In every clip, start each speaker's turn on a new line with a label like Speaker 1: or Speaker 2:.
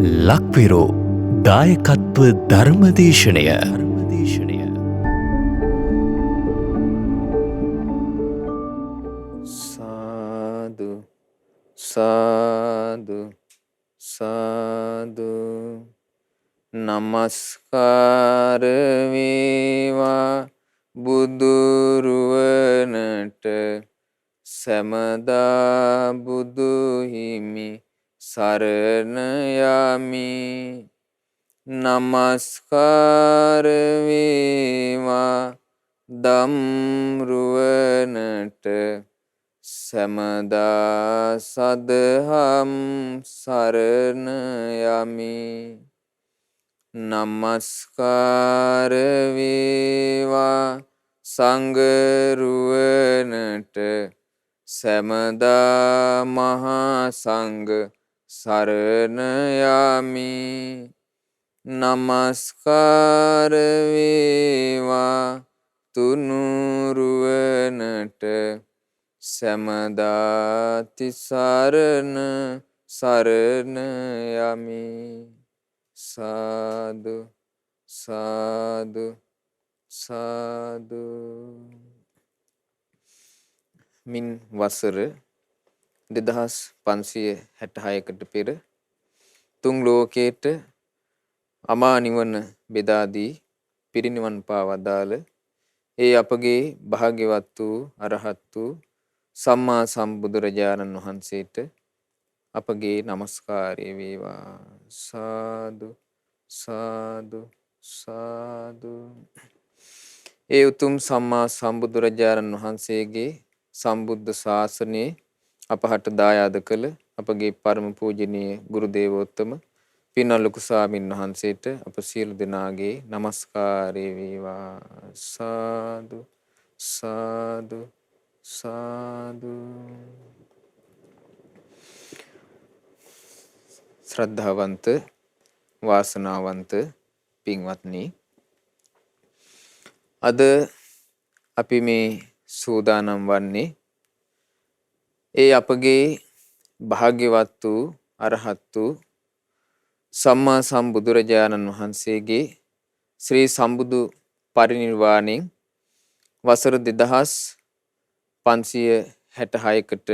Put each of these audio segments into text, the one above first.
Speaker 1: ලක්විරෝ දායකත්ව ධර්මදේශනය
Speaker 2: සාදු සාදු සාදු නමස්කාර වේවා බුදුරුවනට සැමදා බුදු හිමි සරණ යමි. නමස්කාර වේවා ධම්රුවනට සැමදා සදහම් සරණ යමි. නමස්කාර වේවා සංඝරුවනට සැමදා මහා සංඝ සරණ යමි. නමස්කාර වේවා තුනුරුවනට සැමදා තිසරණ සරණ යමි. සාදු සාදු සාදු. මින් වසර 2566කට පෙර තුන් ලෝකයට අමා නිවන බෙදා දී පිරිනිවන් පා වදාළ ඒ අපගේ භාග්‍යවත් වූ අරහත් වූ සම්මා සම්බුදුරජාණන් වහන්සේට අපගේ নমස්කාරය වේවා. සාදු සාදු සාදු. ඒ උතුම් සම්මා සම්බුදුරජාණන් වහන්සේගේ සම්බුද්ධ ශාසනයේ අපහට දායාද කළ අපගේ පරම පූජනීය ගුරු දේවෝත්තම පින්වත් ස්වාමීන් වහන්සේට අප සියලු දෙනාගේ নমස්කාරය වේවා. සාදු සාදු සාදු. ශ්‍රද්ධාවන්ත වාසනාවන්ත පින්වත්නි, අද අපි මේ සූදානම් වන්නේ ඒ අපගේ භාග්‍යවත් වූ අරහත් වූ සම්මා සම්බුදුරජාණන් වහන්සේගේ ශ්‍රී සම්බුදු පරිනිර්වාණයෙන් වසර 2566කට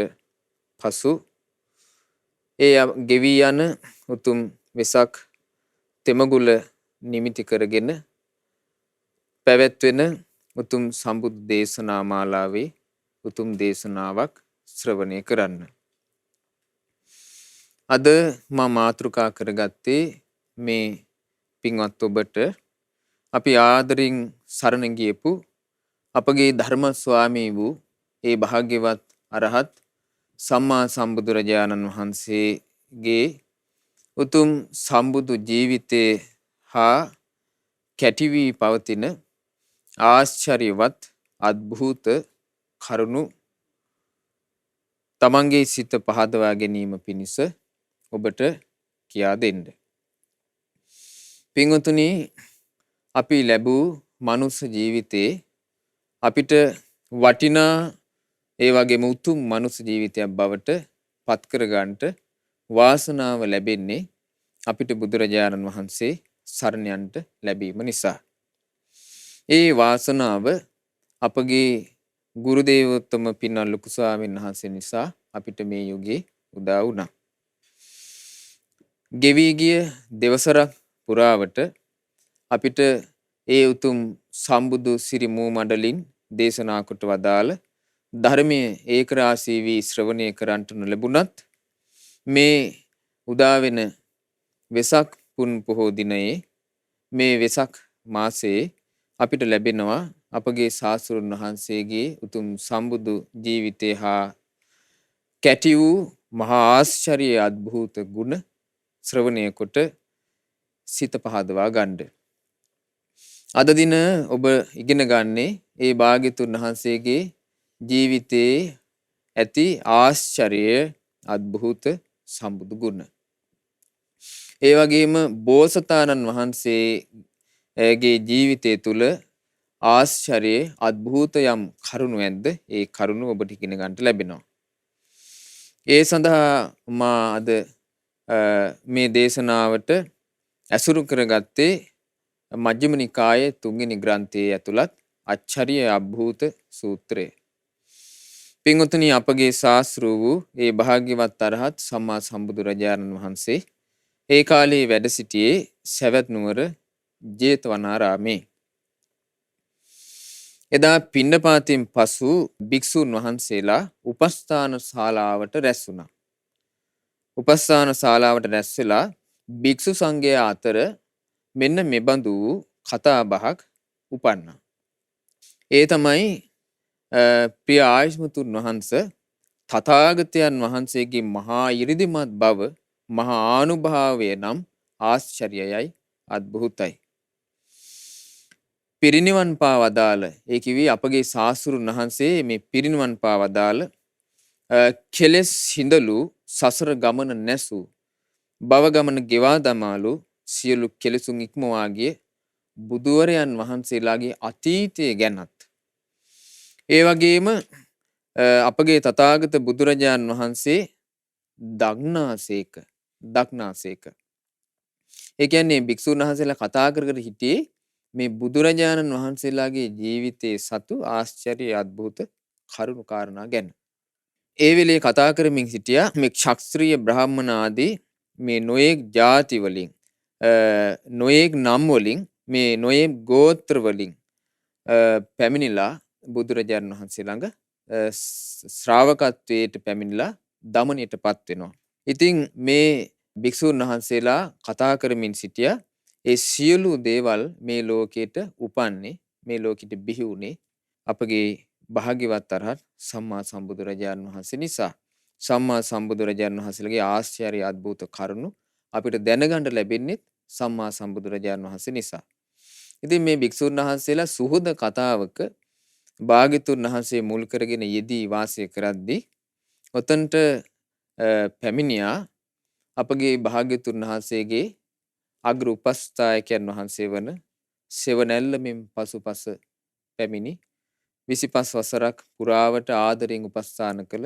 Speaker 2: පසු ඒ ගෙවි යන උතුම් වෙසක් තෙමගුල නිමිති කරගෙන පැවැත්වෙන උතුම් සම්බුදු දේශනා මාලාවේ උතුම් දේශනාවක් ශ්‍රවණය කරන්න. අද මා මාතෘකා කරගත්තේ මේ පින්වත් ඔබට අපි ආදරින් සරණ ගියපු අපගේ ධර්ම ස්වාමී වූ ඒ භාග්‍යවත් අරහත් සම්මා සම්බුදුරජාණන් වහන්සේගේ උතුම් සම්බුදු ජීවිතේ හා කැටි වී පවතින ආශ්චර්යවත් අద్භූත කරුණු තමන්ගේ සිත පහදවා ගැනීම පිණිස ඔබට කියා දෙන්න. පින්වතුනි, අපි ලැබූ මනුස්ස ජීවිතේ අපිට වටිනා ඒ වගේම උතුම් මනුස්ස ජීවිතයක් බවට පත් කර ගන්නට වාසනාව ලැබෙන්නේ අපිට බුදුරජාණන් වහන්සේ සරණ යන්නට ලැබීම නිසා. ඒ වාසනාව අපගේ ගුරු දේවෝත්තම පින්වත් ලොකු ස්වාමීන් වහන්සේ නිසා අපිට මේ යුගයේ උදා වුණා. ගෙවි ගිය දවසරක් පුරාවට අපිට ඒ උතුම් සම්බුදු සිරි මූ මඩලින් දේශනා කොට වදාළ ධර්මයේ ඒකරාශී වී ශ්‍රවණය කරන්ට නොලැබුණත් මේ උදා වෙන වෙසක් පුන් පොහෝ දිනයේ මේ වෙසක් මාසයේ අපිට ලැබෙනවා අපගේ ශාස්ත්‍රඥ වහන්සේගේ උතුම් සම්බුදු ජීවිතය හා කැටි වූ මහා ආශ්චර්ය අద్භූත ගුණ ශ්‍රවණය කොට සිත පහදවා ගන්න. අද දින ඔබ ඉගෙන ගන්නේ ඒ භාග්‍යතුන් වහන්සේගේ ජීවිතයේ ඇති ආශ්චර්ය අద్භූත සම්බුදු ගුණ. ඒ වගේම බෝසතාණන් වහන්සේගේ ජීවිතය තුළ ආශ්චර්ය අద్භූත යම් කරුණු ඇද්ද ඒ කරුණු ඔබට ඉගෙන ගන්නට ලැබෙනවා. ඒ සඳහා මා අද මේ දේශනාවට ඇසුරු කරගත්තේ මජ්ක්‍ධිම නිකායේ 3 වෙනි ග්‍රන්ථයේ ඇතුළත් අච්චරිය අභූත සූත්‍රය. පින්වතුනි, අපගේ ශාස්ත්‍රූ වූ ඒ භාග්‍යවත් අරහත් සම්මා සම්බුදුරජාණන් වහන්සේ ඒ කාලේ වැඩ සිටියේ සවැත් නුවර ජේතවනාරාමේ. එදා පිණ්ඩපාතයෙන් පසු භික්ෂූන් වහන්සේලා උපස්ථාන ශාලාවට රැස් වුණා. උපස්ථාන ශාලාවට රැස් වෙලා භික්ෂු සංඝයා අතර මෙන්න මෙබඳු කතා බහක් උපන්නා. ඒ තමයි ප්‍රිය ආයුෂ්මතුන් වහන්සේ තථාගතයන් වහන්සේගේ මහා 이르දිමත් බව, මහා ආනුභාවය නම් ආශ්චර්යයයි අద్භූතයි. පිරිනිවන් පාවදාල, ඒ කිවි අපගේ ශාස්ත්‍රඥ වහන්සේ මේ පිරිනිවන් පාවදාල කෙලෙස් හිඳලු සසර ගමන නැසූ භව ගමන ගෙවා දමාලු සියලු කෙලෙසුන් ඉක්මවා ගිය බුදුවරයන් වහන්සේලාගේ අතීතය ගැනත්, ඒ වගේම අපගේ තථාගත බුදුරජාණන් වහන්සේ දක්නාසේක. ඒ කියන්නේ භික්ෂුන් වහන්සේලා කතා කර කර හිටියේ මේ බුදුරජාණන් වහන්සේලාගේ ජීවිතයේ සතු ආශ්චර්ය අద్භූත කරුණු කාරණා ගැන. ඒ වෙලේ කතා කරමින් සිටියා මේ ක්ෂත්‍රීය බ්‍රාහ්මණ ආදී මේ නොයෙක් ಜಾති වලින්, නොයෙක් නම් වලින්, මේ නොයෙක් ගෝත්‍ර වලින් පැමිණිලා බුදුරජාණන් වහන්සේ ළඟ ශ්‍රාවකත්වයට පැමිණිලා දමණයටපත් වෙනවා. ඉතින් මේ භික්ෂුන් වහන්සේලා කතා කරමින් සිටියා ඒ සියලු දේවල් මේ ලෝකෙට උපන්නේ, මේ ලෝකෙට බිහි වුණේ අපගේ භාග්‍යවත් අරහත් සම්මා සම්බුදුරජාණන් වහන්සේ නිසා. සම්මා සම්බුදුරජාණන් වහන්සේලගේ ආශ්චර්ය අద్භූත කරුණු අපිට දැනගන්න ලැබෙන්නේ සම්මා සම්බුදුරජාණන් වහන්සේ නිසා. ඉතින් මේ භික්ෂුන් වහන්සේලා සුහුද කතාවක භාග්‍යතුන් වහන්සේ මුල් කරගෙන යෙදී වාසය කරද්දී ඔතනට පැමිණියා අපගේ භාග්‍යතුන් වහන්සේගේ අග්‍ර උපස්ථායකයන් වහන්සේ වන සෙවණැල්ලමින් පසුපස පැමිණි 25 වසරක් පුරාවට ආදරෙන් උපස්ථාන කළ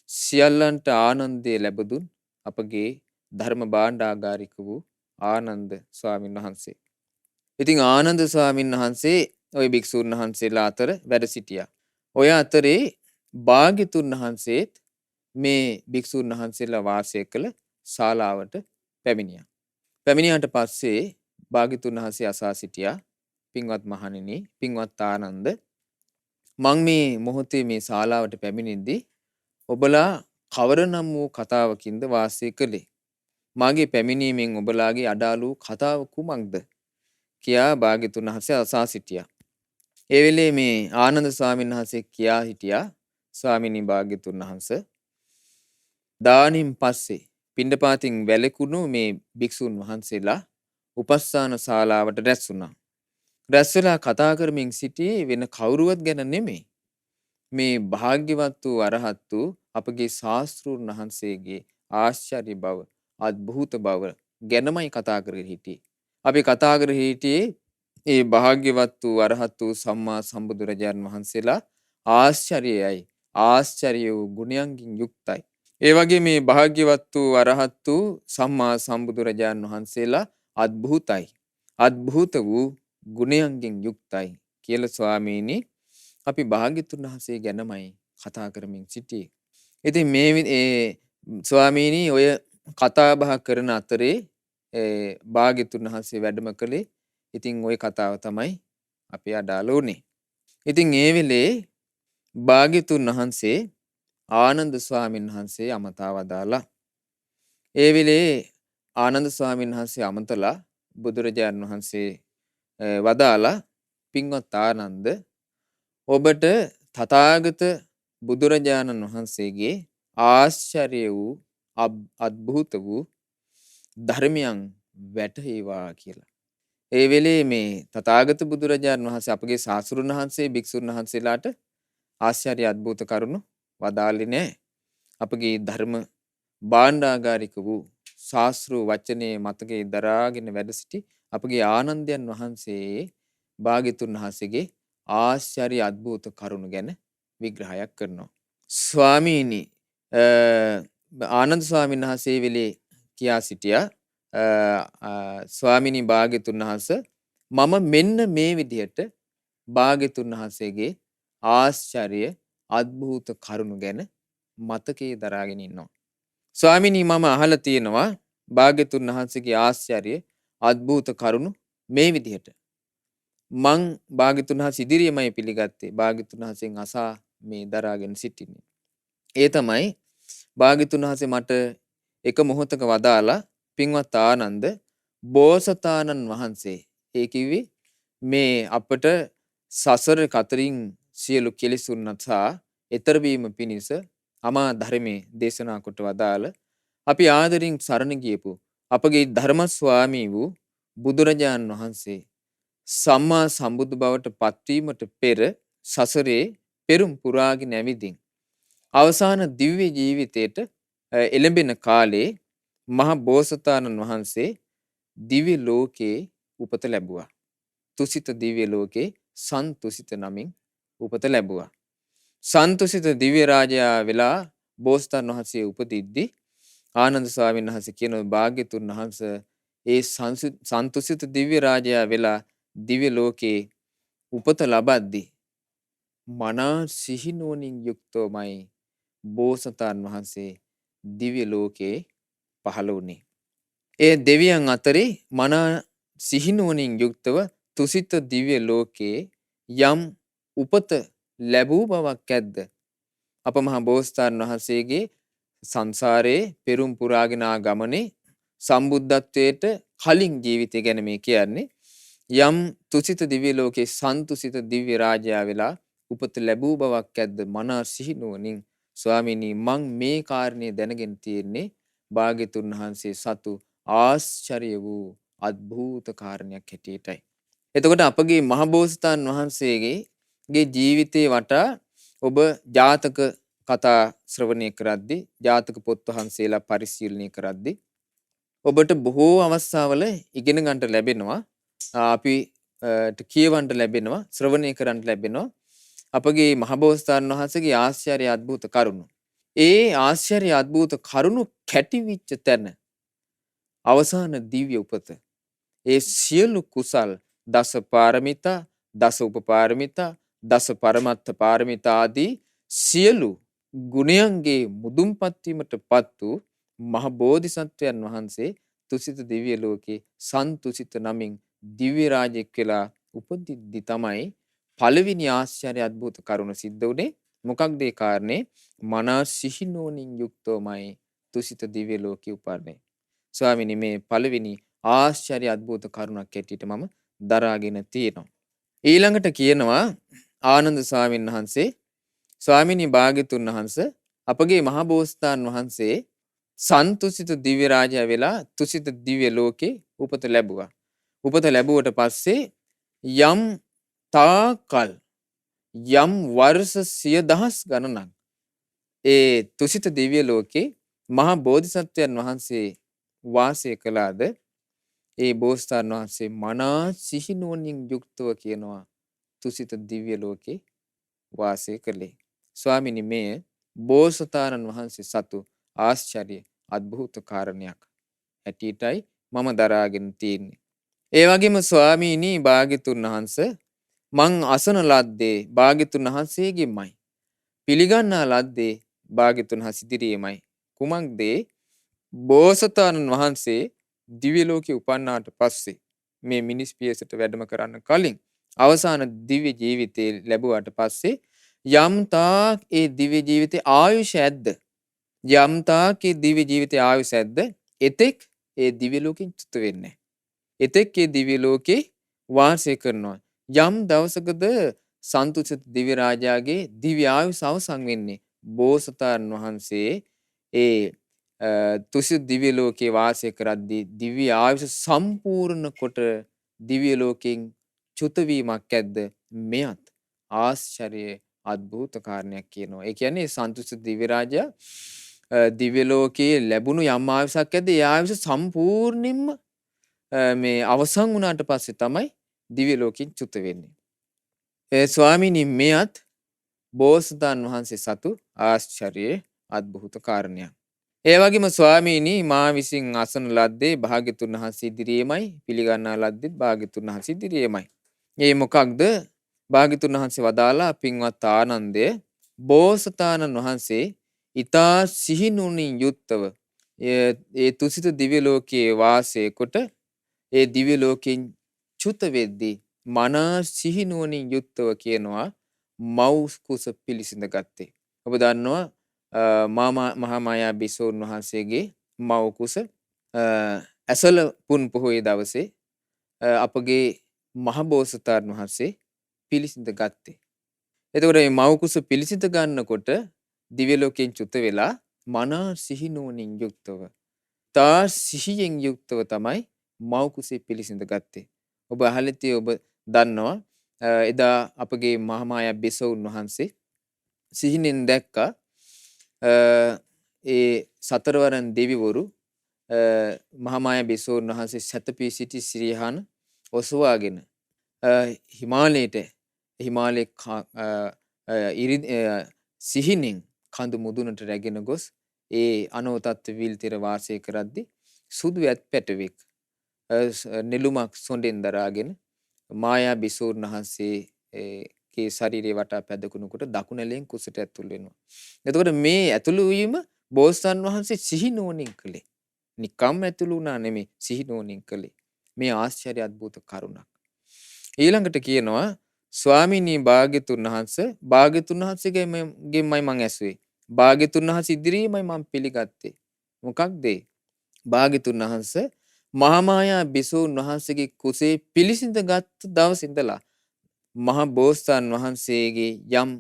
Speaker 2: සියල්ලන්ට ආනන්දය ලැබදුන් අපගේ ධර්ම භාණ්ඩාගාරික වූ ආනන්ද ස්වාමීන් වහන්සේ. ඉතින් ආනන්ද ස්වාමීන් වහන්සේ ওই භික්ෂුන් වහන්සේලා අතර වැඩ සිටියා. ඔය අතරේ භාග්‍යතුන් වහන්සේත් මේ භික්ෂුන් වහන්සේලා වාසය කළ ශාලාවට පැමිණියා. පැමිණියාට පස්සේ භාග්‍යතුන් වහන්සේ අසා සිටියා, පින්වත් මහණෙනි, පින්වත් ආනන්ද, මං මේ මොහොතේ මේ ශාලාවට පැමිණෙද්දී ඔබලා කවරනම් වූ කතාවකින්ද වාසය කළේ? මාගේ පැමිණීමෙන් ඔබලාගේ අඩාල වූ කතාව කුමක්ද කියා භාග්‍යතුන් වහන්සේ අසා සිටියා. ඒ වෙලේ මේ ආනන්ද ස්වාමීන් වහන්සේ කියා හිටියා, ස්වාමීනි භාග්‍යතුන් වහන්සේ, දානින් පස්සේ පිණ්ඩපාතින් වැළකුණු මේ භික්ෂුන් වහන්සේලා උපස්ථාන ශාලාවට රැස් වුණා. රැස් වෙලා කතා කරමින් සිටියේ වෙන කවුරුවත් ගැන නෙමෙයි, මේ භාග්‍යවත් වූ අරහත් වූ අපගේ ශාස්ත්‍රඥ වහන්සේගේ ආශ්චර්ය බව, අద్භූත බව ගැනමයි කතා කරගෙන හිටියේ. අපි කතා කර හිටියේ ඒ භාග්‍යවත් වූ අරහත් වූ සම්මා සම්බුදුරජාණන් වහන්සේලා ආශ්චර්යයයි, ආශ්චර්ය වූ ගුණයන්ගින් යුක්තයි. ඒ වගේ මේ භාග්‍යවත් වූ අරහත් වූ සම්මා සම්බුදුරජාණන් වහන්සේලා අద్භූතයි, අద్භූත වූ ගුණයන්ගෙන් යුක්තයි කියලා ස්වාමීනි අපි භාග්‍යතුන් වහන්සේ ගැනමයි කතා කරමින් සිටියේ. ඉතින් මේ ස්වාමීනි ඔය කතා බහ කරන අතරේ භාග්‍යතුන් වහන්සේ වැඩම කළේ. ඉතින් ওই කතාව තමයි අපි අදාළ වුණේ. ඉතින් ඒ වෙලේ භාග්‍යතුන් වහන්සේ ආනන්ද ස්වාමීන් වහන්සේ අමතා වදාලා. ඒ වෙලේ ආනන්ද ස්වාමීන් වහන්සේ අමතලා බුදුරජාණන් වහන්සේ වදාලා, පින්වත් ආනන්ද, ඔබට තථාගත බුදුරජාණන් වහන්සේගේ ආශ්චර්ය වූ අద్භූත වූ ධර්මයන් වැටහේවා කියලා. ඒ වෙලේ මේ තථාගත බුදුරජාණන් වහන්සේ අපගේ ශාස්ත්‍රඥ වහන්සේ භික්ෂුන් වහන්සේලාට ආශ්චර්ය අద్භූත කරුණු වදාළේ නැහැ. අපගේ ධර්ම භාණ්ඩාගාරික වූ ශාස්ත්‍ර වචනේ මතකේ දරාගෙන වැඩ සිටි අපගේ ආනන්දයන් වහන්සේ භාග්‍යතුන් වහන්සේගේ ආශ්චර්ය අద్භූත කරුණු ගැන විග්‍රහයක් කරනවා. ස්වාමීනි, ආනන්ද ස්වාමීන් වහන්සේ වෙලේ කියා සිටියා ස්වාමිනී භාග්‍යතුන් වහන්සේ මම මෙන්න මේ විදිහට භාග්‍යතුන් වහන්සේගේ ආශ්චර්ය අద్භූත කරුණු ගැන මතකයේ දරාගෙන ඉන්නවා. ස්වාමිනී මම අහලා තියෙනවා භාග්‍යතුන් වහන්සේගේ ආශ්චර්ය අద్භූත කරුණු මේ විදිහට. මං භාග්‍යතුන් වහන්සේ ඉදිරියේමයි පිළිගත්තේ. භාග්‍යතුන් වහන්සේන් අසා මේ දරාගෙන සිටින්නේ. ඒ තමයි භාග්‍යතුන් වහන්සේ මට එක මොහොතක වදාලා පින්වත් ආනන්ද බෝසතාණන් වහන්සේ ඒ කිව්වේ මේ අපට සසර කතරින් සියලු කෙලෙසුන් නැසා ඈතර වීම පිණිස අමා ධර්මයේ දේශනා කොට වදාළ අපි ආදරින් සරණ ගියපු අපගේ ධර්ම ස්වාමී වූ බුදුරජාන් වහන්සේ සම්මා සම්බුදු බවට පත්වීමට පෙර සසරේ පෙරම් පුරාගෙන ඇවිදින් අවසාන දිව්‍ය ජීවිතයට එළඹෙන කාලේ මහ බෝසතාණන් වහන්සේ දිව්‍ය ලෝකේ උපත ලැබුවා. තුසිත දිව්‍ය ලෝකේ සන්තුසිත නමින් උපත ලැබුවා. සන්තුසිත දිව්‍ය රාජයා වෙලා බෝසතාණන් වහන්සේ උපදිද්දී ආනන්ද ස්වාමීන් වහන්සේ කියන භාග්‍යතුන් වහන්සේ ඒ සන්තුසිත දිව්‍ය රාජයා වෙලා දිව්‍ය ලෝකේ උපත ලබද්දී මනා සිහිනුවණින් යුක්තවමයි බෝසතාණන් වහන්සේ දිව්‍ය ලෝකේ පහළ වුණේ. ඒ දෙවියන් අතරේ මනා සිහිනුවණින් යුක්තව තුසිත දිව්‍ය ලෝකේ යම් උපත ලැබූ බවක් ඇද්ද? අප මහ බෝසතාණන් වහන්සේගේ සංසාරයේ පෙරම් පුරාගෙන ආ ගමනේ සම්බුද්ධත්වයට කලින් ජීවිතය ගැන මේ කියන්නේ. යම් තුසිත දිව්‍ය ලෝකේ සන්තුසිත දිව්‍ය රාජයා වෙලා උපත ලැබූ බවක් ඇද්ද? මනා සිහිනුවණින් ස්වාමීනි මං මේ කාරණේ දැනගෙන තියෙන්නේ භාග්‍යතුන් වහන්සේ සතු ආශ්චර්ය වූ අద్භූත කාරණයක් හැටියටයි. එතකොට අපගේ මහබෝසතාණන් වහන්සේගේ ජීවිතේ වටා ඔබ ජාතක කතා ශ්‍රවණය කරද්දී ජාතක පොත් වහන්සේලා පරිශීලනය කරද්දී ඔබට බොහෝ අවස්ථාවල ඉගෙන ගන්නට ලැබෙනවා. අපිට කියවන්න ලැබෙනවා, ශ්‍රවණය කරන්න ලැබෙනවා අපගේ මහබෝසතාණන් වහන්සේගේ ආශ්චර්ය අద్භූත කරුණු. ඒ ආශ්චර්ය අద్භූත කරුණු කැටිවිච්ච තැන අවසාන දිව්‍ය උපත. ඒ සියලු කුසල් දස පාරමිතා, දස උපපාරමිතා, දස පරමත්ත පාරමිතා ආදී සියලු ගුණයන්ගේ මුදුන්පත් වීමට පත් වූ මහ බෝධිසත්වයන් වහන්සේ තුසිත දිව්‍ය ලෝකේ සන්තුසිත නමින් දිව්‍ය රාජෙක් වෙලා උපදිද්දි තමයි පළවෙනි ආශ්චර්ය අద్භූත කරුණ සිද්ධ වුණේ. මොකක්ද ඒ කාරණේ? මනා සිහිනුවණින් යුක්තවමයි තුසිත දිව්‍ය ලෝකේ උපන්නේ. ස්වාමිනී මේ පළවෙනි ආශ්චර්ය අద్භූත කරුණක් ඇටියට මම දරාගෙන තියෙනවා. ඊළඟට කියනවා ආනන්ද ස්වාමීන් වහන්සේ ස්වාමිනී භාග්‍යතුන් වහන්සේ අපගේ මහ බෝසතාණන් වහන්සේ සන්තුසිත දිව්‍ය රාජයා වෙලා තුසිත දිව්‍ය ලෝකේ උපත ලැබුවා. උපත ලැබුවට පස්සේ යම් තාකල් යම් වර්ෂ 100,000 ගණනක් ඒ තුසිත දිව්‍ය ලෝකේ මහා බෝධිසත්වයන් වහන්සේ වාසය කළාද ඒ බෝසතාණන් වහන්සේ මනා සිහිනුවණින් යුක්තව කියනවා තුසිත දිව්‍ය ලෝකේ වාසය කළේ. ස්වාමිනී මේ බෝසතාණන් වහන්සේ සතු ආශ්චර්ය අద్භූත කාරණයක් ඇටියටයි මම දරාගෙන තියෙන්නේ. ඒ වගේම ස්වාමීනි භාග්‍යතුන් වහන්සේ මං අසන ලද්දේ භාග්‍යතුන් වහන්සේගෙමයි. පිළිගන්නා ලද්දේ භාග්‍යතුන් වහන්සේ ඉදිරියේමයි. කුමක්ද? බෝසතාණන් වහන්සේ දිව්‍ය ලෝකේ උපන්නාට පස්සේ මේ මිනිස් පියසට වැඩම කරන්න කලින් අවසාන දිව්‍ය ජීවිතේ ලැබුවාට පස්සේ යම් තාක් ඒ දිව්‍ය ජීවිතේ ආයුෂ ඇද්ද? යම් තාක් ඒ දිව්‍ය ජීවිතේ ආයුෂ ඇද්ද? එතෙක් ඒ දිව්‍ය ලෝකෙන් චුත වෙන්නේ. එතෙක් ඒ දිව්‍ය ලෝකේ වාසය කරනවා. යම් දවසකද සන්තුසිත දිව්‍ය රාජයාගේ දිව්‍ය ආයුෂ අවසන් වෙන්නේ. බෝසතාණන් වහන්සේ ඒ තුසිත දිව්‍ය ලෝකේ වාසය කරද්දී දිව්‍ය ආයුෂ සම්පූර්ණ කොට දිව්‍ය ලෝකෙන් චුත වීමක් ඇද්ද? මෙයත් ආශ්චර්ය අద్භූත කාරණයක් කියනවා. ඒ කියන්නේ සන්තුසිත දිව්‍ය රාජයා දිව්‍ය ලෝකයේ ලැබුණු යම් ආයුෂක් ඇද්ද? ඒ ආයුෂ සම්පූර්ණයෙන්ම මේ අවසන් වුණාට පස්සේ තමයි දිව්‍ය ලෝකෙන් චුත වෙන්නේ. ඒ ස්වාමීනි මෙයත් බෝසතාණන් වහන්සේ සතු ආශ්චර්ය අద్භූත කාරණයක්. ඒ වගේම ස්වාමීනි මා විසින් අසන ලද්දේ භාග්‍යතුන් වහන්සේ ඉදිරියේමයි පිළිගන්නා ලද්දේ භාග්‍යතුන් වහන්සේ ඉදිරියේමයි. ඒ මොකක්ද? භාග්‍යතුන් වහන්සේ වදාලා පින්වත් ආනන්දය බෝසතාණන් වහන්සේ ඊතා සිහිනුවණින් යුක්තව ඒ තුසිත දිව්‍ය ලෝකයේ වාසය කොට ඒ දිව්‍ය ලෝකෙන් චුත වෙද්දී මනා සිහිනුවණින් යුක්තව කියනවා මව් කුස පිළිසිඳ ගත්තේ. ඔබ දන්නවා මහා මායා බිසෝන් වහන්සේගේ මව් කුස ඇසළ පුන් පොහොය දවසේ අපගේ මහබෝසතාණන් වහන්සේ පිළිසිඳ ගත්තේ. එතකොට මේ මව් කුස පිළිසිඳ ගන්නකොට දිව්‍ය ලෝකයෙන් චුත වෙලා මනා සිහිනුවණින් යුක්තව තා සිහියෙන් යුක්තව තමයි මව් කුසේ පිළිසිඳ ගත්තේ. ඔබ අහලති ඔබ දන්නවා එදා අපගේ මහා මායා බිසෝන් වහන්සේ සිහිනෙන් දැක්කා ඒ සතරවරන් දෙවිවරු මහා මායා බිසෝන් වහන්සේ සතපී සිටි සිරියහන ඔසවාගෙන හිමාලයේ සිහිනෙන් කඳු මුදුනට රැගෙන ගොස් ඒ අනවතත්ව විල්තිර වාසය කරද්දී සුදු ඇත් පැටවෙක් නෙළුමක් සොඬෙන් දරාගෙන මායා බිසෝන් වහන්සේගේ ශරීරය වටා පැදකුණුකොට දකුණැලෙන් කුසට ඇතුල් වෙනවා. එතකොට මේ ඇතුළු වීම බෝසතාණන් වහන්සේ සිහිනුවණින් කළේ. නිකම් ඇතුළු වුණා නෙමෙයි සිහිනුවණින් කළේ. මේ ආශ්චර්ය අద్భుත කරුණක්. ඊළඟට කියනවා ස්වාමීනි භාග්‍යතුන් වහන්සේගෙන්මයි මං ඇසුවේ. භාග්‍යතුන් වහන්සේ ඉදිරියේමයි මං පිළිගත්තේ. මොකක්ද? භාග්‍යතුන් වහන්සේ මහා මායා බිසෝන් වහන්සේගේ කුසේ පිළිසිඳ ගත් දවස් ඉඳලා මහා බෝසතාණන් වහන්සේගේ යම්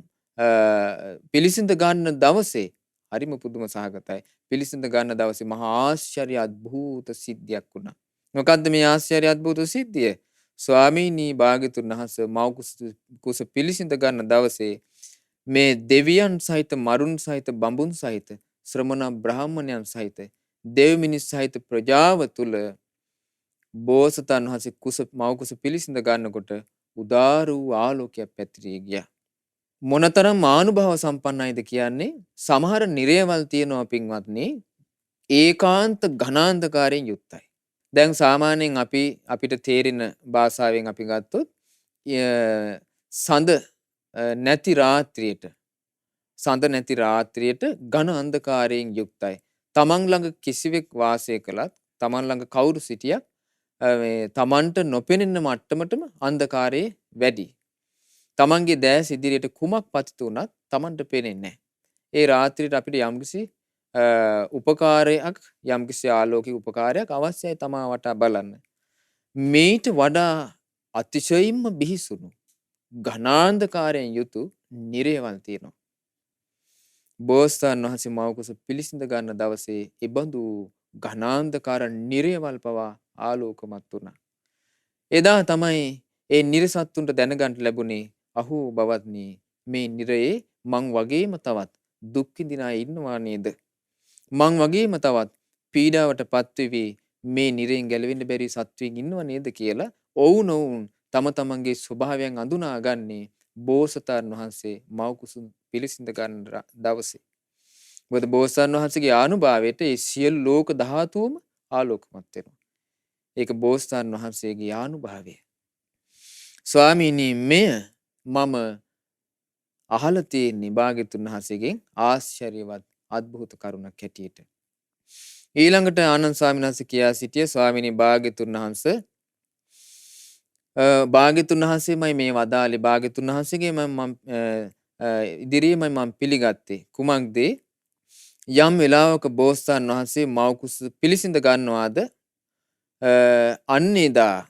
Speaker 2: පිළිසිඳ ගන්න දවසේ හරිම පුදුම සහගතයි. පිළිසිඳ ගන්න දවසේ මහා ආශ්චර්ය අద్భుත සිද්ධියක් වුණා. මොකද්ද මේ ආශ්චර්ය අద్భుත සිද්ධිය? ස්වාමීනි භාග්‍යතුන් වහන්සේ මව් කුස පිළිසිඳ ගන්න දවසේ මේ දෙවියන් සහිත මරුන් සහිත බඹුන් සහිත ශ්‍රමණ බ්‍රාහ්මණයන් සහිත දෙව් මිනිස් සහිත ප්‍රජාව තුල බෝසතාණන් වහන්සේ මව් කුස පිළිසිඳ ගන්නකොට උදාර වූ ආලෝකයක් පැතිරී ගියා. මොනතරම් ආනුභාව සම්පන්නයිද කියන්නේ සමහර නිරයවල් තියෙනවා පින්වත්නි ඒකාන්ත ඝනාන්ධකාරයෙන් යුක්තයි. දැන් සාමාන්‍යයෙන් අපිට තේරෙන භාෂාවෙන් අපි ගත්තොත් සඳ නැති රාත්‍රියට ඝන අන්ධකාරයෙන් යුක්තයි. තමන් ළඟ කිසිවෙක් වාසය කළත් තමන් ළඟ කවුරු සිටියත් තමන්ට නොපෙනෙන මට්ටමටම අන්ධකාරයේ වැඩි. තමන්ගේ දැස් ඉදිරියට කුමක් පතිත වුණත් තමන්ට පේන්නේ නැහැ. ඒ රාත්‍රියට අපිට යම්කිසි උපකාරයක් යම්කිසි ආලෝකික උපකාරයක් අවශ්‍යයි තමා වටා බලන්න. මේට වඩා අතිශයින්ම බිහිසුණු ඝනාන්ධකාරයෙන් යුතු නිරයවල් තියෙනවා. බෝසතාණන් වහන්සේ මව් කුස පිළිසිඳ ගන්න දවසේ ඉබඳු ඝනාන්ධකාර නිරයවල් පවා ආලෝකමත් වුණා. එදා තමයි ඒ නිරසත්තුන්ට දැනගන්න ලැබුණේ අහෝ බවත්නි මේ නිරයේ මං වගේම තවත් දුක් විඳින අය ඉන්නවා නේද? මං වගේම තවත් පීඩාවට පත්වෙවි මේ නිරයෙන් ගැලවෙන්න බැරි සත්වයන් ඉන්නව නේද කියලා ඔවුන් තම තමන්ගේ ස්වභාවයන් අඳුනාගන්නේ බෝසතාණන් වහන්සේ මව් කුසුම් පිළිසිඳ ගන්න දවසේ. මොකද බෝසතාණන් වහන්සේගේ ආනුභාවයට ඒ සියලු ලෝක ධාතුවම ආලෝකමත් වෙනවා. ඒක බෝසතාණන් වහන්සේගේ ආනුභාවය. ස්වාමීනි මෙය මම අහලා තියෙන්නේ භාග්‍යතුන් වහන්සේගෙන් ආශ්චර්යවත් අద్భుත කරුණක් හැටියට. ඊළඟට ආනන්ද ස්වාමීන් වහන්සේ කියා සිටිය ස්වාමීනි භාග්‍යතුන් වහන්සේමයි මේ වදාළේ භාග්‍යතුන් වහන්සේගේ මම ඉදිරියේමයි මම පිළිගත්තේ. කුමක්ද? යම් වෙලාවක බෝසතාණන් වහන්සේ මව් කුස පිළිසිඳ ගන්නවාද අන්නේදා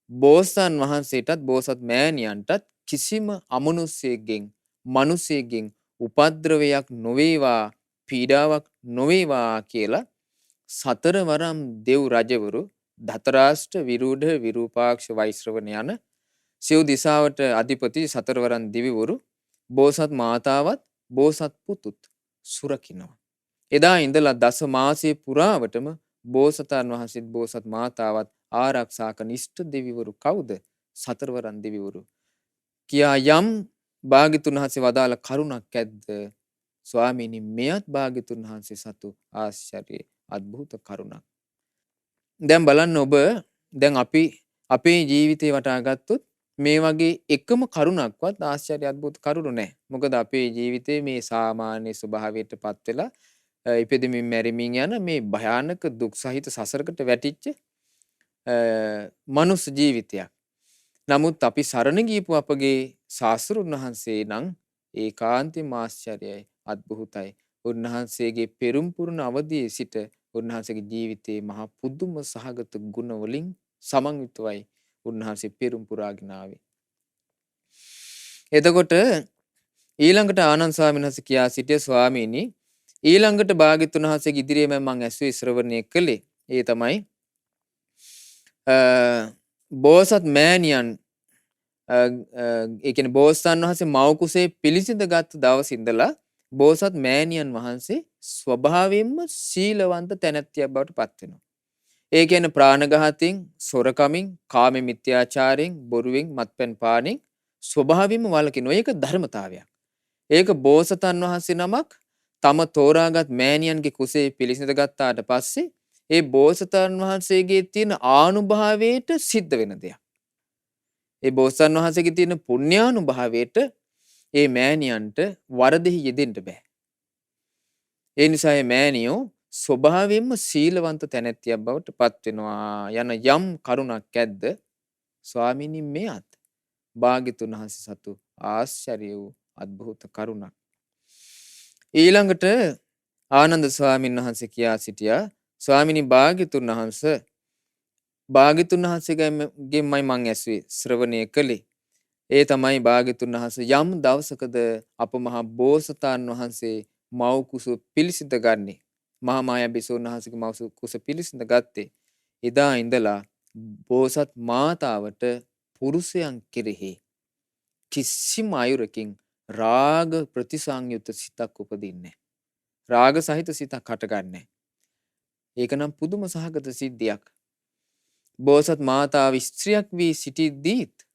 Speaker 2: බෝසතාණන් වහන්සේටත් බෝසත් මෑණියන්ටත් කිසිම අමනුෂ්‍යයෙක්ගෙන් මිනිසෙක්ගෙන් උපද්‍රවයක් නොවේවා පීඩාවක් නොවේවා කියලා සතරවරම් දෙව් රජවරු ධතරාෂ්ට්‍ර විරූඪ විරූපාක්ෂ වෛශ්‍රවණ යන සිව් දිසාවට අධිපති සතරවරම් දිවිවරු බෝසත් මාතාවත් බෝසත් පුතුත් සුරකින්නවා. එදා ඉඳලා දස මාසයේ පුරාවටම බෝසතාණන් වහන්සේත් බෝසත් මාතාවත් ආරක්ෂා කරන ඉෂ්ට දෙවිවරු කවුද? සතරවරම් දෙවිවරු. කියා යම් භාග්‍යතුන් වහන්සේ වදාළ කරුණක් ඇද්ද? ස්වාමීනි මෙයත් භාග්‍යතුන් වහන්සේ සතු ආශ්චර්ය අద్භූත කරුණක්. දැන් බලන්න ඔබ දැන් අපි අපේ ජීවිතේ වටා ගත්තොත් මේ වගේ එකම කරුණක්වත් ආශ්චර්ය අద్භූත කරුණු නැහැ. මොකද අපේ ජීවිතේ මේ සාමාන්‍ය ස්වභාවයට පත් වෙලා ඉපදෙමින් මැරෙමින් යන මේ භයානක දුක් සහිත සසරකට වැටිච්ච මනුස්ස ජීවිතයක්. නමුත් අපි සරණ ගියපු අපගේ ශාස්ත්‍රුන් වහන්සේ නම් ඒකාන්තයෙන්ම ආශ්චර්යයි අద్භූතයි. උන්වහන්සේගේ පෙරම් පුරුණ අවදියේ සිට උන්වහන්සේගේ ජීවිතයේ මහා පුදුම සහගත ගුණ වලින් සමන්විතවයි උන්වහන්සේ පෙරම් පුරාගෙන ආවේ. එතකොට ඊළඟට ආනන්ද ස්වාමීන් වහන්සේ කියා සිටිය ස්වාමීනි ඊළඟට භාග්‍යතුන් වහන්සේගේ ඉදිරියේම මම ඇසුවේ ශ්‍රවණය කළේ. ඒ තමයි බෝසත් මෑණියන් ඒ කියන්නේ බෝසතාණන් වහන්සේ මව කුසේ පිළිසිඳගත් දවස් ඉඳලා බෝසත් මෑණියන් වහන්සේ ස්වභාවයෙන්ම සීලවන්ත තැනැත්තියක් බවට පත් වෙනවා. ඒ කියන්නේ ප්‍රාණඝාතයෙන්, සොරකමින්, කාම මිත්‍යාචාරයෙන්, බොරුවෙන්, මත්පැන් පානෙන් ස්වභාවයෙන්ම වළකින ඒක ධර්මතාවයක්. ඒක බෝසතාණන් වහන්සේ නමක් තම තෝරාගත් මෑණියන්ගේ කුසේ පිළිසිඳ ගත්තාට පස්සේ ඒ බෝසතාණන් වහන්සේගේ තියෙන ආනුභාවයට සිද්ධ වෙන දෙයක්. ඒ බෝසතාණන් වහන්සේගේ තියෙන පුණ්‍යානුභාවයට ඒ මෑණියන්ට වරදෙහි යෙදෙන්න බෑ. ඒ නිසා මේ මෑණියෝ ස්වභාවයෙන්ම සීලවන්ත තැනැත්තියක් බවට පත් වෙනවා යන යම් කරුණක් ඇද්ද ස්වාමීනි මෙයත් භාග්‍යතුන් වහන්සේ සතු ආශ්චර්ය වූ අద్භූත කරුණක්. ඊළඟට ආනන්ද ස්වාමීන් වහන්සේ කියා සිටියා ස්වාමීනි භාග්‍යතුන් වහන්සේගෙන්මයි මං ඇසුවේ ශ්‍රවණය කළේ. ඒ තමයි භාග්‍යතුන් වහන්සේ යම් දවසකද අප මහා බෝසතාණන් වහන්සේ මව් කුස පිළිසිඳ ගන්නේ. මහා මායා බිසෝන් වහන්සේගේ මව් කුස පිළිසිඳ ගත්තේ. එදා ඉඳලා බෝසත් මාතාවට පුරුෂයන් කෙරෙහි කිසිම අයුරකින් රාග ප්‍රතිසංයුත සිතක් උපදින්නේ. රාග සහිත සිතක් හටගන්නේ. ඒක නම් පුදුම සහගත සිද්ධියක්. බෝසත් මාතාව ස්ත්‍රියක් වී සිටිද්දීත්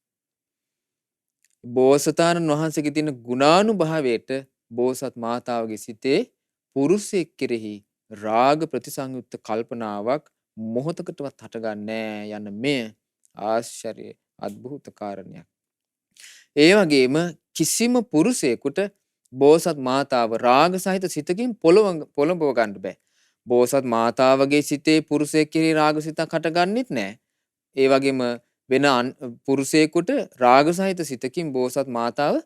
Speaker 2: බෝසතාණන් වහන්සේගේ තියෙන ගුණානුභාවයට බෝසත් මාතාවගේ සිතේ පුරුෂයෙක් කෙරෙහි රාග ප්‍රතිසංයුක්ත කල්පනාවක් මොහොතකටවත් හටගන්නේ යන මෙය ආශ්චර්ය අద్භූත කාරණයක්. ඒ වගේම කිසිම පුරුෂයෙකුට බෝසත් මාතාව රාග සහිත සිතකින් පොළඹව ගන්න බෑ. බෝසත් මාතාවගේ සිතේ පුරුෂයෙක් කෙරෙහි රාග සිතක් හටගන්නෙත් නෑ. ඒ වගේම වෙන පුරුෂයෙකුට රාග සහිත සිතකින් බෝසත් මාතාව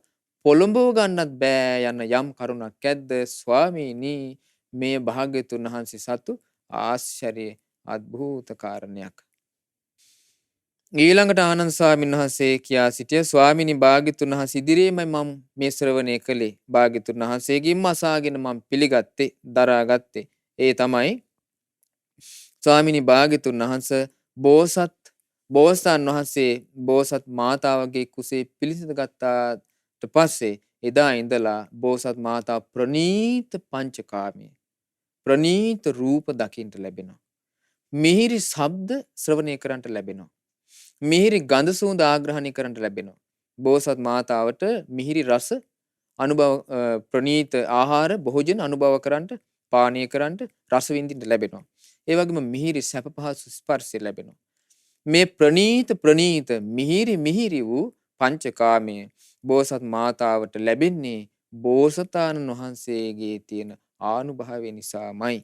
Speaker 2: පොළඹව ගන්නත් බෑ යන යම් කරුණක් ඇද්ද ස්වාමීනි මේ භාග්‍යතුන් වහන්සේ සතු ආශ්චර්ය අద్භූත කාරණයක්. ඊළඟට ආනන්ද ස්වාමීන් වහන්සේ කියා සිටිය ස්වාමීනි භාග්‍යතුන් වහන්සේ ඉදිරියේමයි මම මේ ශ්‍රවණය කළේ. භාග්‍යතුන් වහන්සේගෙන්ම අසාගෙන මම පිළිගත්තේ දරාගත්තේ. ඒ තමයි ස්වාමීනි භාග්‍යතුන් වහන්සේ බෝසතාණන් වහන්සේ බෝසත් මාතාවගේ කුසේ පිළිසිඳ ගත්තාට පස්සේ එදා ඉඳලා බෝසත් මාතාව ප්‍රනීත පංචකාමයේ ප්‍රනීත රූප දකින්න ලැබෙනවා. මිහිරි ශබ්ද ශ්‍රවණය කරන්නට ලැබෙනවා. මිහිරි ගඳ සුවඳ ආග්‍රහණය කරන්නට ලැබෙනවා. බෝසත් මාතාවට මිහිරි රස අනුභව ප්‍රනීත ආහාර භෝජන අනුභව කරන්නට පානීය කරන්නට රස විඳින්න ලැබෙනවා. ඒ වගේම මිහිරි සැප පහසු ස්පර්ශය ලැබෙනවා. මේ ප්‍රනීත මිහිරි වූ පංචකාමයේ බෝසත් මාතාවට ලැබෙන්නේ බෝසතාණන් වහන්සේගේ තියෙන ආනුභාවය නිසාමයි.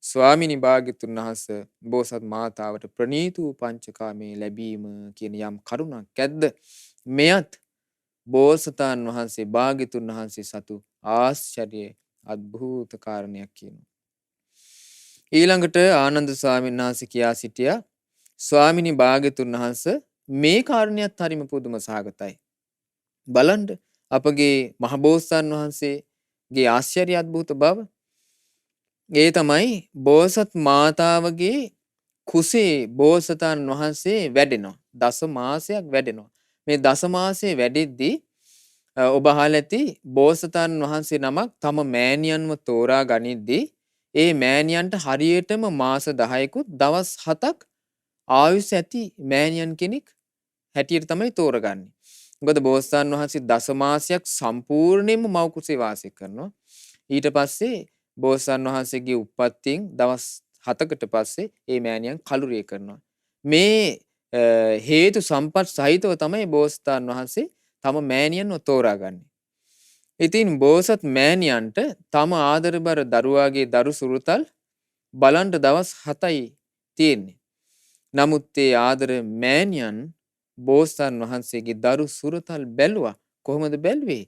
Speaker 2: ස්වාමිනී භාග්‍යතුන් වහන්සේ බෝසත් මාතාවට ප්‍රනීත වූ පංචකාමයේ ලැබීම කියන යම් කරුණක් ඇද්ද මෙයත් බෝසතාණන් වහන්සේ භාග්‍යතුන් වහන්සේ සතු ආශ්චර්ය අద్භූත කාරණයක් කියනවා. ඊළඟට ආනන්ද ස්වාමීන් වහන්සේ කියා සිටියා ස්වාමිනී භාග්‍යතුන් වහන්සේ මේ කාරණයක් හරිම පුදුම සහගතයි. බලන්න අපගේ මහබෝසතාණන් වහන්සේගේ ආශ්චර්ය අద్භූත බව. ඒ තමයි බෝසත් මාතාවගේ කුසේ බෝසතාණන් වහන්සේ වැඩෙනවා. දස මාසයක් වැඩෙනවා. මේ දස මාසයේ වැඩෙද්දී ඔබ අහලා ඇති බෝසතාණන් වහන්සේ නමක් තම මෑණියන්ව තෝරා ගනිද්දී ඒ මෑණියන්ට හරියටම මාස 10කුත් දවස් 7ක් ආයුෂ ඇති මෑණියන් කෙනෙක් හැටියට තමයි තෝරගන්නේ. මොකද බෝසතාණන් වහන්සේ දස මාසයක් සම්පූර්ණයෙන්ම මව් කුසේ වාසය කරනවා. ඊට පස්සේ බෝසතාණන් වහන්සේගේ උප්පත්තියෙන් දවස් 7කට පස්සේ ඒ මෑණියන් කලුරිය කරනවා. මේ හේතු සම්පත් සහිතව තමයි බෝසතාණන් වහන්සේ තම මෑණියන්ව තෝරාගන්නේ. ඉතින් බෝසත් මෑණියන්ට තම ආදරබර දරුවාගේ දරු සුරුතල් බලන්න දවස් 7යි තියෙන්නේ. නමුත් ඒ ආදර මෑණියන් බෝසතාණන් වහන්සේගේ දරු සුරතල් බැලුවා. කොහොමද බැලුවේ?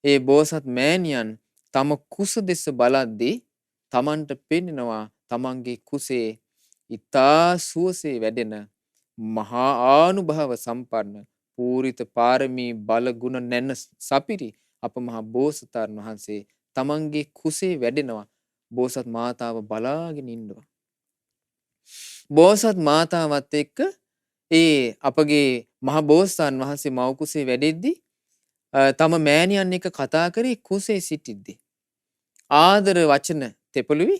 Speaker 2: ඒ බෝසත් මෑණියන් තම කුස දෙස බලද්දී තමන්ට පෙනෙනවා තමන්ගේ කුසේ ඊතා සුවසේ වැඩෙන මහා ආනුභාව සම්පන්න පූරිත පාරමී බල ගුණ නැන්න සපිරි අප මහා බෝසතාණන් වහන්සේ තමන්ගේ කුසේ වැඩෙනවා. බෝසත් මාතාව බලාගෙන ඉන්නවා. බෝසත් මාතාවත් එක්ක ඒ අපගේ මහ බෝසතාණන් වහන්සේ මව් කුසේ වැඩෙද්දී තම මෑණියන් එක්ක කතා කරේ කුසේ සිටිද්දී ආදර වචන තෙපළුවි.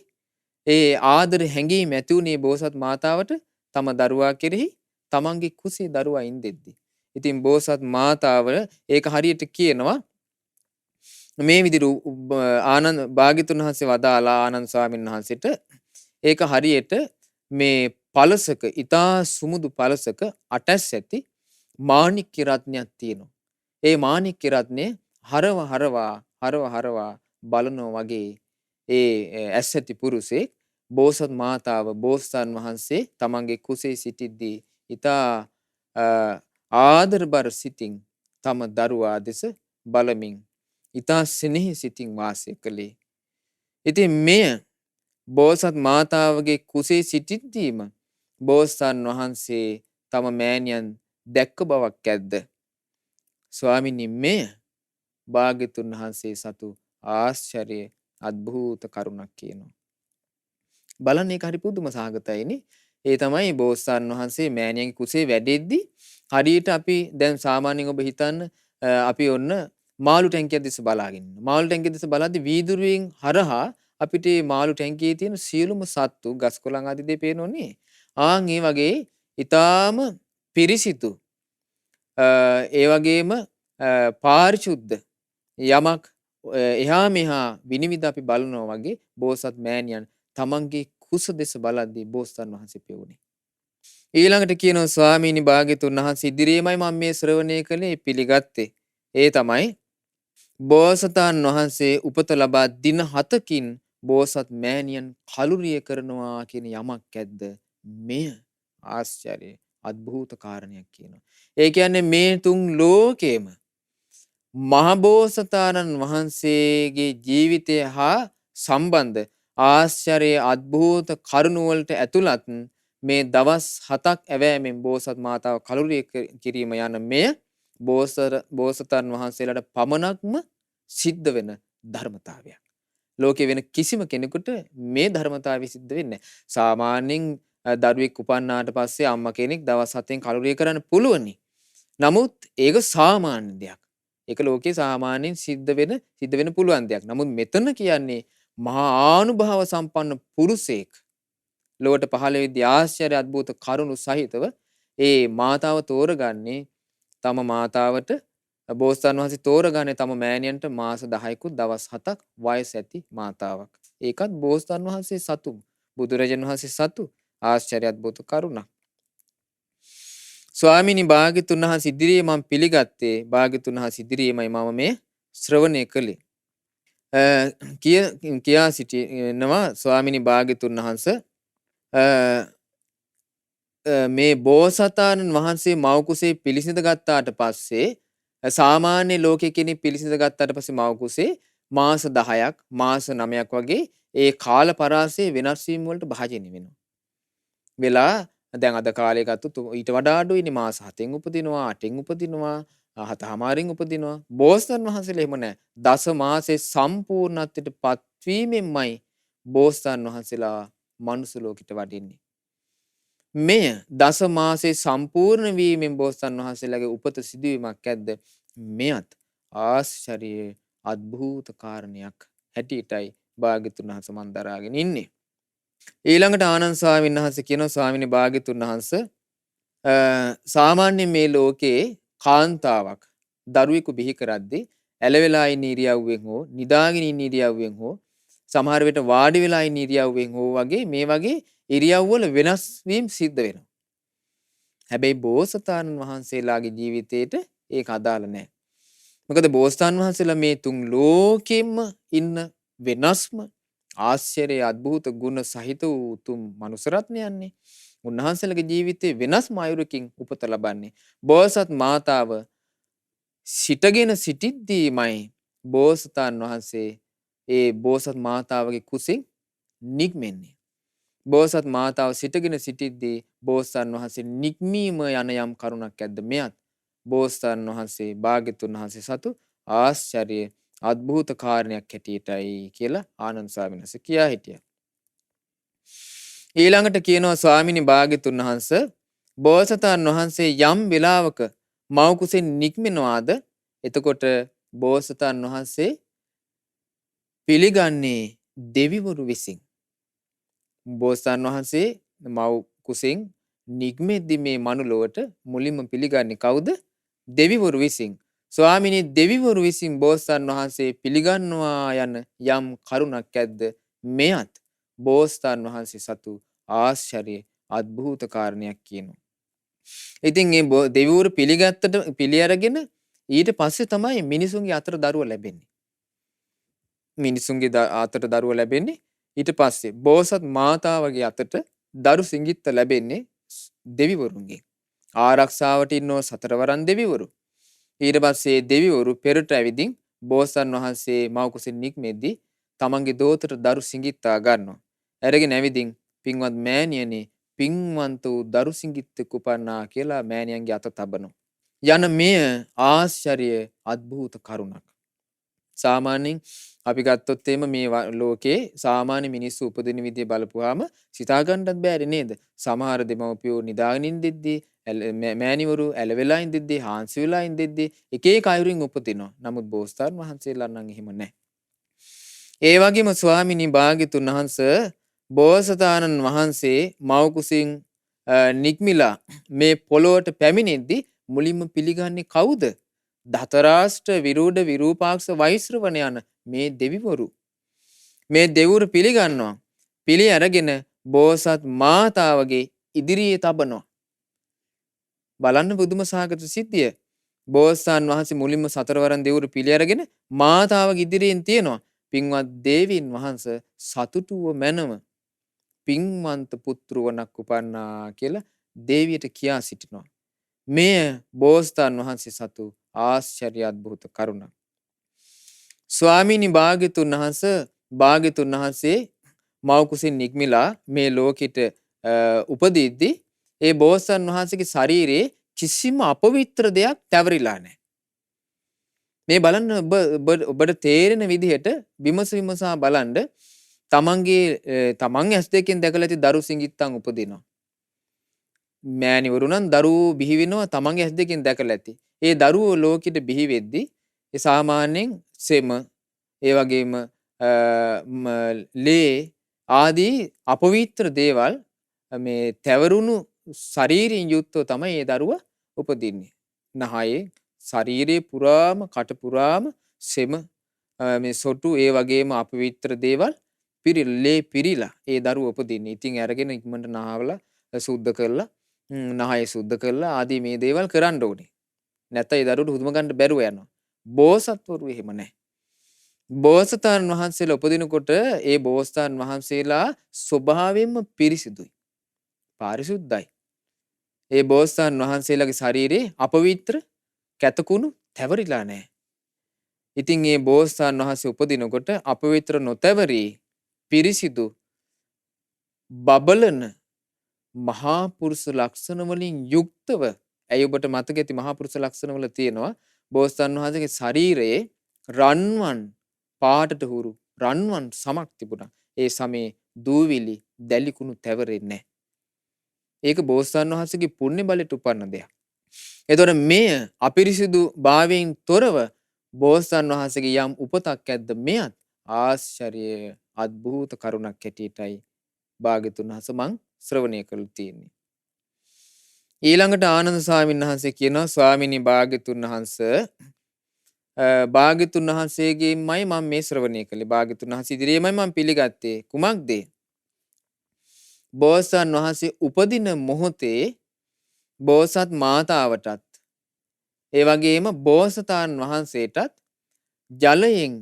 Speaker 2: ඒ ආදර හැඟීම් ඇති වුණේ බෝසත් මාතාවට තම දරුවා කෙරෙහි තමන්ගේ කුසේ දරුවා ඉඳෙද්දී. ඉතින් බෝසත් මාතාව ඒක හරියට කියනවා මේ විදිහට ආනන්ද භාග්‍යතුන් වහන්සේ වදාලා ආනන්ද ස්වාමීන් වහන්සේට ඒක හරියට මේ පළසක ඊතා සුමුදු පළසක අටැස් ඇති මාණික්‍ය රත්නයක් තියෙනවා. ඒ මාණික්‍ය රත්නේ හරවා බලනවා වගේ ඒ ඇස් ඇති පුරුෂයෙක් බෝසත් මාතාව බෝසතාණන් වහන්සේ තමන්ගේ කුසේ සිටිද්දී ඊතා ආදරබර සිතින් තම දරුවා දෙස බලමින් ඊතා සෙනෙහි සිතින් වාසය කළේ. ඉතින් මෙය බෝසත් මාතාවගේ කුසේ සිටිද්දීම බෝසතාණන් වහන්සේ තම මෑණියන් දැක්ක බවක් ඇද්ද? ස්වාමිනී මෙය භාග්‍යතුන් වහන්සේ සතු ආශ්චර්ය අద్භූත කරුණක් කියනවා. බලන්න ඒක හරි පුදුම සහගතයිනේ. ඒ තමයි බෝසතාණන් වහන්සේ මෑණියන්ගේ කුසේ වැඩෙද්දී හරියට අපි දැන් සාමාන්‍යයෙන් ඔබ හිතන්න අපි ඔන්න මාළු ටැංකියක් දිහා බලාගෙන ඉන්නවා. මාළු ටැංකිය දිහා බලද්දී වීදුරුවෙන් හරහා අපිට මේ මාළු ටැංකියේ තියෙන සියලුම සත්තු ගස් කොළන් ආදී දේ පේනෝනේ. ආන් ඒ වගේ ඊටාම පිරිසිදු ඒ වගේම පාරිශුද්ධ යමක් එහා මෙහා විනිවිද අපි බලනවා වගේ බෝසත් මෑණියන් තමන්ගේ කුස දෙස බලද්දී බෝසතාණන් වහන්සේ පෙවුනේ. ඊළඟට කියනවා ස්වාමීනි භාග්‍යතුන් වහන්සේ ඉදිරියේමයි මම මේ ශ්‍රවණය කළේ පිළිගත්තේ. ඒ තමයි බෝසතාණන් වහන්සේ උපත ලබා දින 7කින් බෝසත් මෑණියන් කලුරිය කරනවා කියන යමක් ඇද්ද? මෙය ආශ්චර්ය අద్භූත කාරණයක් කියනවා. ඒ කියන්නේ මේ තුන් ලෝකේම මහබෝසතාණන් වහන්සේගේ ජීවිතය හා සම්බන්ධ ආශ්චර්ය අద్භූත කරුණු වලට ඇතුළත් මේ දවස් 7ක් ඇවෑමෙන් බෝසත් මාතාව කලුරිය කිරීම යන මෙය බෝසතාණන් වහන්සේලාට පමණක්ම සිද්ධ වෙන ධර්මතාවයක්. ලෝකේ වෙන කිසිම කෙනෙකුට මේ ධර්මතාවය සිද්ධ වෙන්නේ නැහැ. සාමාන්‍යයෙන් දරුවෙක් උපන්නාට පස්සේ අම්මා කෙනෙක් දවස් 7න් කලුරිය කරන්න පුළුවනි. නමුත් ඒක සාමාන්‍ය දෙයක්. ඒක ලෝකේ සාමාන්‍යයෙන් සිද්ධ වෙන පුළුවන් දෙයක්. නමුත් මෙතන කියන්නේ මහා ආනුභාව සම්පන්න පුරුෂයෙක් ලොවට පහළ වෙද්දී ආශ්චර්ය අద్භූත කරුණු සහිතව ඒ මාතාව තෝරගන්නේ තම මාතාවට බෝසතාණන් වහන්සේ තෝරගන්නේ තම මෑණියන්ට මාස 10කුත් දවස් 7ක් වයස ඇති මාතාවක්. ඒකත් බෝසතාණන් වහන්සේ සතු බුදුරජාණන් වහන්සේ සතු ආශ්චර්ය අද්භූත කරුණක්. ස්වාමීනි භාග්‍යතුන් වහන්සේ ඉදිරියේ මම පිළිගත්තේ භාග්‍යතුන් වහන්සේ ඉදිරියේමයි මම මේ ශ්‍රවණය කළේ. කියා සිටිනවා ස්වාමීනි භාග්‍යතුන් වහන්සේ මේ බෝසතාණන් වහන්සේ මව් කුසේ පිළිසිඳ ගත්තාට පස්සේ සාමාන්‍ය ලෝකයේ කෙනෙක් පිළිසිඳ ගත්තාට පස්සේ මව් කුසේ මාස 10ක් මාස 9ක් වගේ ඒ කාල පරාසයේ වෙනස් වීම වලට භාජනය වෙනවා. වෙලා දැන් අද කාලේ ගත්තොත් ඊට වඩා අඩුයිනේ මාස 7න් උපදිනවා 8න් උපදිනවා 7මාරින් උපදිනවා. බෝසතාණන් වහන්සේලා එහෙම නැහැ. දස මාසේ සම්පූර්ණත්වයට පත්වීමෙන්මයි බෝසතාණන් වහන්සේලා මනුස්ස ලෝකෙට වඩින්නේ. මෙය දස මාසේ සම්පූර්ණ වීමෙන් බෝසතාණන් වහන්සේලාගේ උපත සිදුවීමක් ඇද්ද? මෙයත් ආශ්චර්ය අద్භූත කාරණයක් හැටියටයි භාග්‍යතුන් වහන්සේ මන් දරාගෙන ඉන්නේ. ඊළඟට ආනන්ද ස්වාමීන් වහන්සේ කියනවා ස්වාමීනි භාග්‍යතුන් වහන්සේ සාමාන්‍ය මේ ලෝකේ කාන්තාවක් දරුවෙකු බිහි කරද්දී ඇලවෙලා ඉන්න ඉරියව්වෙන් හෝ නිදාගෙන ඉන්න ඉරියව්වෙන් හෝ සමහර විට වාඩි වෙලා ඉන්න ඉරියව්වෙන් හෝ වගේ මේ වගේ ඉරියව් වල වෙනස් වීම සිද්ධ වෙනවා. හැබැයි බෝසතාණන් වහන්සේලාගේ ජීවිතේට ඒක අදාළ නැහැ. මොකද බෝසතාණන් වහන්සේලා මේ තුන් ලෝකෙම ඉන්න වෙනස්ම ආශ්චර්ය අద్භූත ගුණ සහිත වූ උතුම් මනුස්ස රත්නයන්නේ. උන්වහන්සේලගේ ජීවිතේ වෙනස්ම අයුරකින් උපත ලබන්නේ. බෝසත් මාතාව සිටගෙන සිටිද්දීමයි බෝසතාණන් වහන්සේ ඒ බෝසත් මාතාවගේ කුසෙන් නික්මෙන්නේ. බෝසත් මාතාව සිටගෙන සිටිද්දී බෝසතාණන් වහන්සේ නික්මීම යන යම් කරුණක් ඇද්ද මෙයත් බෝසතාණන් වහන්සේ භාග්‍යතුන් වහන්සේ සතු ආශ්චර්ය අద్භූත කාරණයක් හැටියටයි කියලා ආනන්ද ස්වාමීන් වහන්සේ කියා හිටියා. ඊළඟට කියනවා ස්වාමිනී භාග්‍යතුන් වහන්සේ බෝසතාණන් වහන්සේ යම් වෙලාවක මව් කුසෙන් නික්මෙනවාද එතකොට බෝසතාණන් වහන්සේ පිළිගන්නේ දෙවිවරු විසින්. බෝසතාණන් වහන්සේ මව් කුසෙන් නික්මෙද්දී මේ මනුලොවට මුලින්ම පිළිගන්නේ කවුද? දෙවිවරු විසින්. ස්වාමිනී දෙවිවරු විසින් බෝසතාණන් වහන්සේ පිළිගන්නවා යන යම් කරුණක් ඇද්ද මෙයත් බෝසතාණන් වහන්සේ සතු ආශ්චර්ය අద్භූත කාරණයක් කියනවා. ඉතින් මේ දෙවිවරු පිළිගත්තට පිළි අරගෙන ඊට පස්සේ තමයි මිනිසුන්ගේ අතර දරුව ලැබෙන්නේ. මිනිසුන්ගේ අතට දරුව ලැබෙන්නේ ඊට පස්සේ බෝසත් මාතාවගේ අතට දරු සිඟිත්ත ලැබෙන්නේ දෙවිවරුන්ගෙන්. ආරක්ෂාවට ඉන්නව සතරවරන් දෙවිවරු. ඊට පස්සේ දෙවිවරු පෙරට ඇවිදින් බෝසත්න් වහන්සේ මව් කුසෙන් නික්මෙද්දී තමන්ගේ දෝතට දරු සිඟිත්තා ගන්නවා. අරගෙන ඇවිදින් පින්වත් මෑණියනේ පින්වන්ත වූ දරු සිඟිත්තෙක් උපන්නා කියලා මෑණියන්ගේ අත තබනවා. යන මෙය ආශ්චර්ය අద్භූත කරුණක්. සාමාන්‍යයෙන් අපි ගත්තොත් එimhe මේ ලෝකේ සාමාන්‍ය මිනිස්සු උපදින විදිය බලපුවාම සිතා ගන්නත් බැරි නේද? සමහර දෙමව්පියෝ නිදාගෙන ඉඳිද්දී මෑණිවරු ඇලවෙලා ඉඳිද්දී හාන්සි වෙලා ඉඳිද්දී එක එක අයුරින් උපදිනවා. නමුත් බෝසතාණන් වහන්සේලා නම් එහෙම නැහැ. ඒ වගේම ස්වාමිනී භාග්‍යතුන් වහන්සේ බෝසතාණන් වහන්සේ මව් කුසින් නික්මිලා මේ පොළොවට පැමිණෙද්දී මුලින්ම පිළිගන්නේ කවුද? ධතරාෂ්ට්‍ර විරූඪ විරූපාක්ෂ වෛශ්‍රවණ යන මේ දෙවිවරු. මේ දෙවිවරු පිළිගන්නවා. පිළි අරගෙන බෝසත් මාතාවගේ ඉදිරියේ තබනවා. බලන්න පුදුම සහගත සිද්ධිය. බෝසතාණන් වහන්සේ මුලින්ම සතරවරන් දෙවිවරු පිළි අරගෙන මාතාවගේ ඉදිරියෙන් තියනවා. පින්වත් දේවීන් වහන්සේ සතුටුව මැනව පින්වන්ත පුත්‍රවණක් උපන්නා කියලා දේවියට කියා සිටිනවා. මෙය බෝසතාණන් වහන්සේ සතු ආශ්චර්ය අద్භූත කරුණක්. ස්වාමීනි භාග්‍යතුන් වහන්සේ මව් කුසින් නික්මිලා මේ ලෝකෙට උපදීද්දී ඒ බෝසතාණන් වහන්සේගේ ශරීරයේ කිසිම අපවිත්‍ර දෙයක් තැවරිලා නැහැ. මේ බලන්න ඔබට තේරෙන විදිහට විමසා බලන්න තමන් ඇස් දෙකෙන් දැකලා ඇති දරු සිඟිත්තන් උපදිනවා. මෑණිවරු නම් දරුවෝ බිහි වෙනවා තමන්ගේ ඇස් දෙකෙන් දැකලා ඇති. ඒ දරුවෝ ලෝකෙට බිහි වෙද්දී ඒ සාමාන්‍යයෙන් සෙම ඒ වගේම ලේ ආදී අපවිත්‍ර දේවල් මේ තැවරුණු ශරීරයෙන් යුක්තව තමයි ඒ දරුවා උපදින්නේ. නහයේ ශරීරේ පුරාම කට පුරාම සෙම මේ සොටු ඒ වගේම අපවිත්‍ර දේවල් ලේ පිරීලා ඒ දරුවා උපදින්නේ. ඉතින් අරගෙන ඉක්මනට නහවලා සුද්ධ කරලා නහය සුද්ධ කරලා ආදී මේ දේවල් කරන්න ඕනේ. නැත්නම් ඒ දරුවට හුදුම ගන්න බැරුව යනවා. බෝසත්වරු එහෙම නැහැ. බෝසතාණන් වහන්සේලා උපදිනකොට ඒ බෝසතාණන් වහන්සේලා ස්වභාවයෙන්ම පිරිසිදුයි. පාරිශුද්ධයි. ඒ බෝසතාණන් වහන්සේලාගේ ශරීරේ අපවිත්‍ර කැතකුණු තැවරිලා නැහැ. ඉතින් මේ බෝසතාණන් වහන්සේ උපදිනකොට අපවිත්‍ර නොතැවරි පිරිසිදු බබලන මහා පුරුෂ ලක්ෂණ වලින් යුක්තව ඇයි ඔබට මතක ඇති මහා පුරුෂ ලක්ෂණ වල තියෙනවා බෝසතාණන් වහන්සේගේ ශරීරයේ රන්වන් පාටට හුරු රන්වන් සමක් තිබුණා. ඒ සමේ දූවිලි දැලිකුණු තැවරෙන්නේ නැහැ. ඒක බෝසතාණන් වහන්සේගේ පුණ්‍ය බලයට උපන්න දෙයක්. එතකොට මේ අපිරිසිදු භාවයෙන් තොරව බෝසතාණන් වහන්සේගේ යම් උපතක් ඇද්ද මෙයත් ආශ්චර්ය අద్භූත කරුණක් හැටියටයි භාග්‍යතුන් වහන්සේ මං ශ්‍රවණය කළු තියෙන්නේ. ඊළඟට ආනන්ද ස්වාමීන් වහන්සේ කියනවා ස්වාමිනී භාග්‍යතුන් වහන්සේ භාග්‍යතුන් වහන්සේගෙන්මයි මම මේ ශ්‍රවණය කළේ. භාග්‍යතුන් වහන්සේ ඉදිරියේමයි මම පිළිගත්තේ. කුමක්ද? බෝසත්න් වහන්සේ උපදින මොහොතේ බෝසත් මාතාවටත් ඒ වගේම බෝසතාණන් වහන්සේටත් ජලයෙන්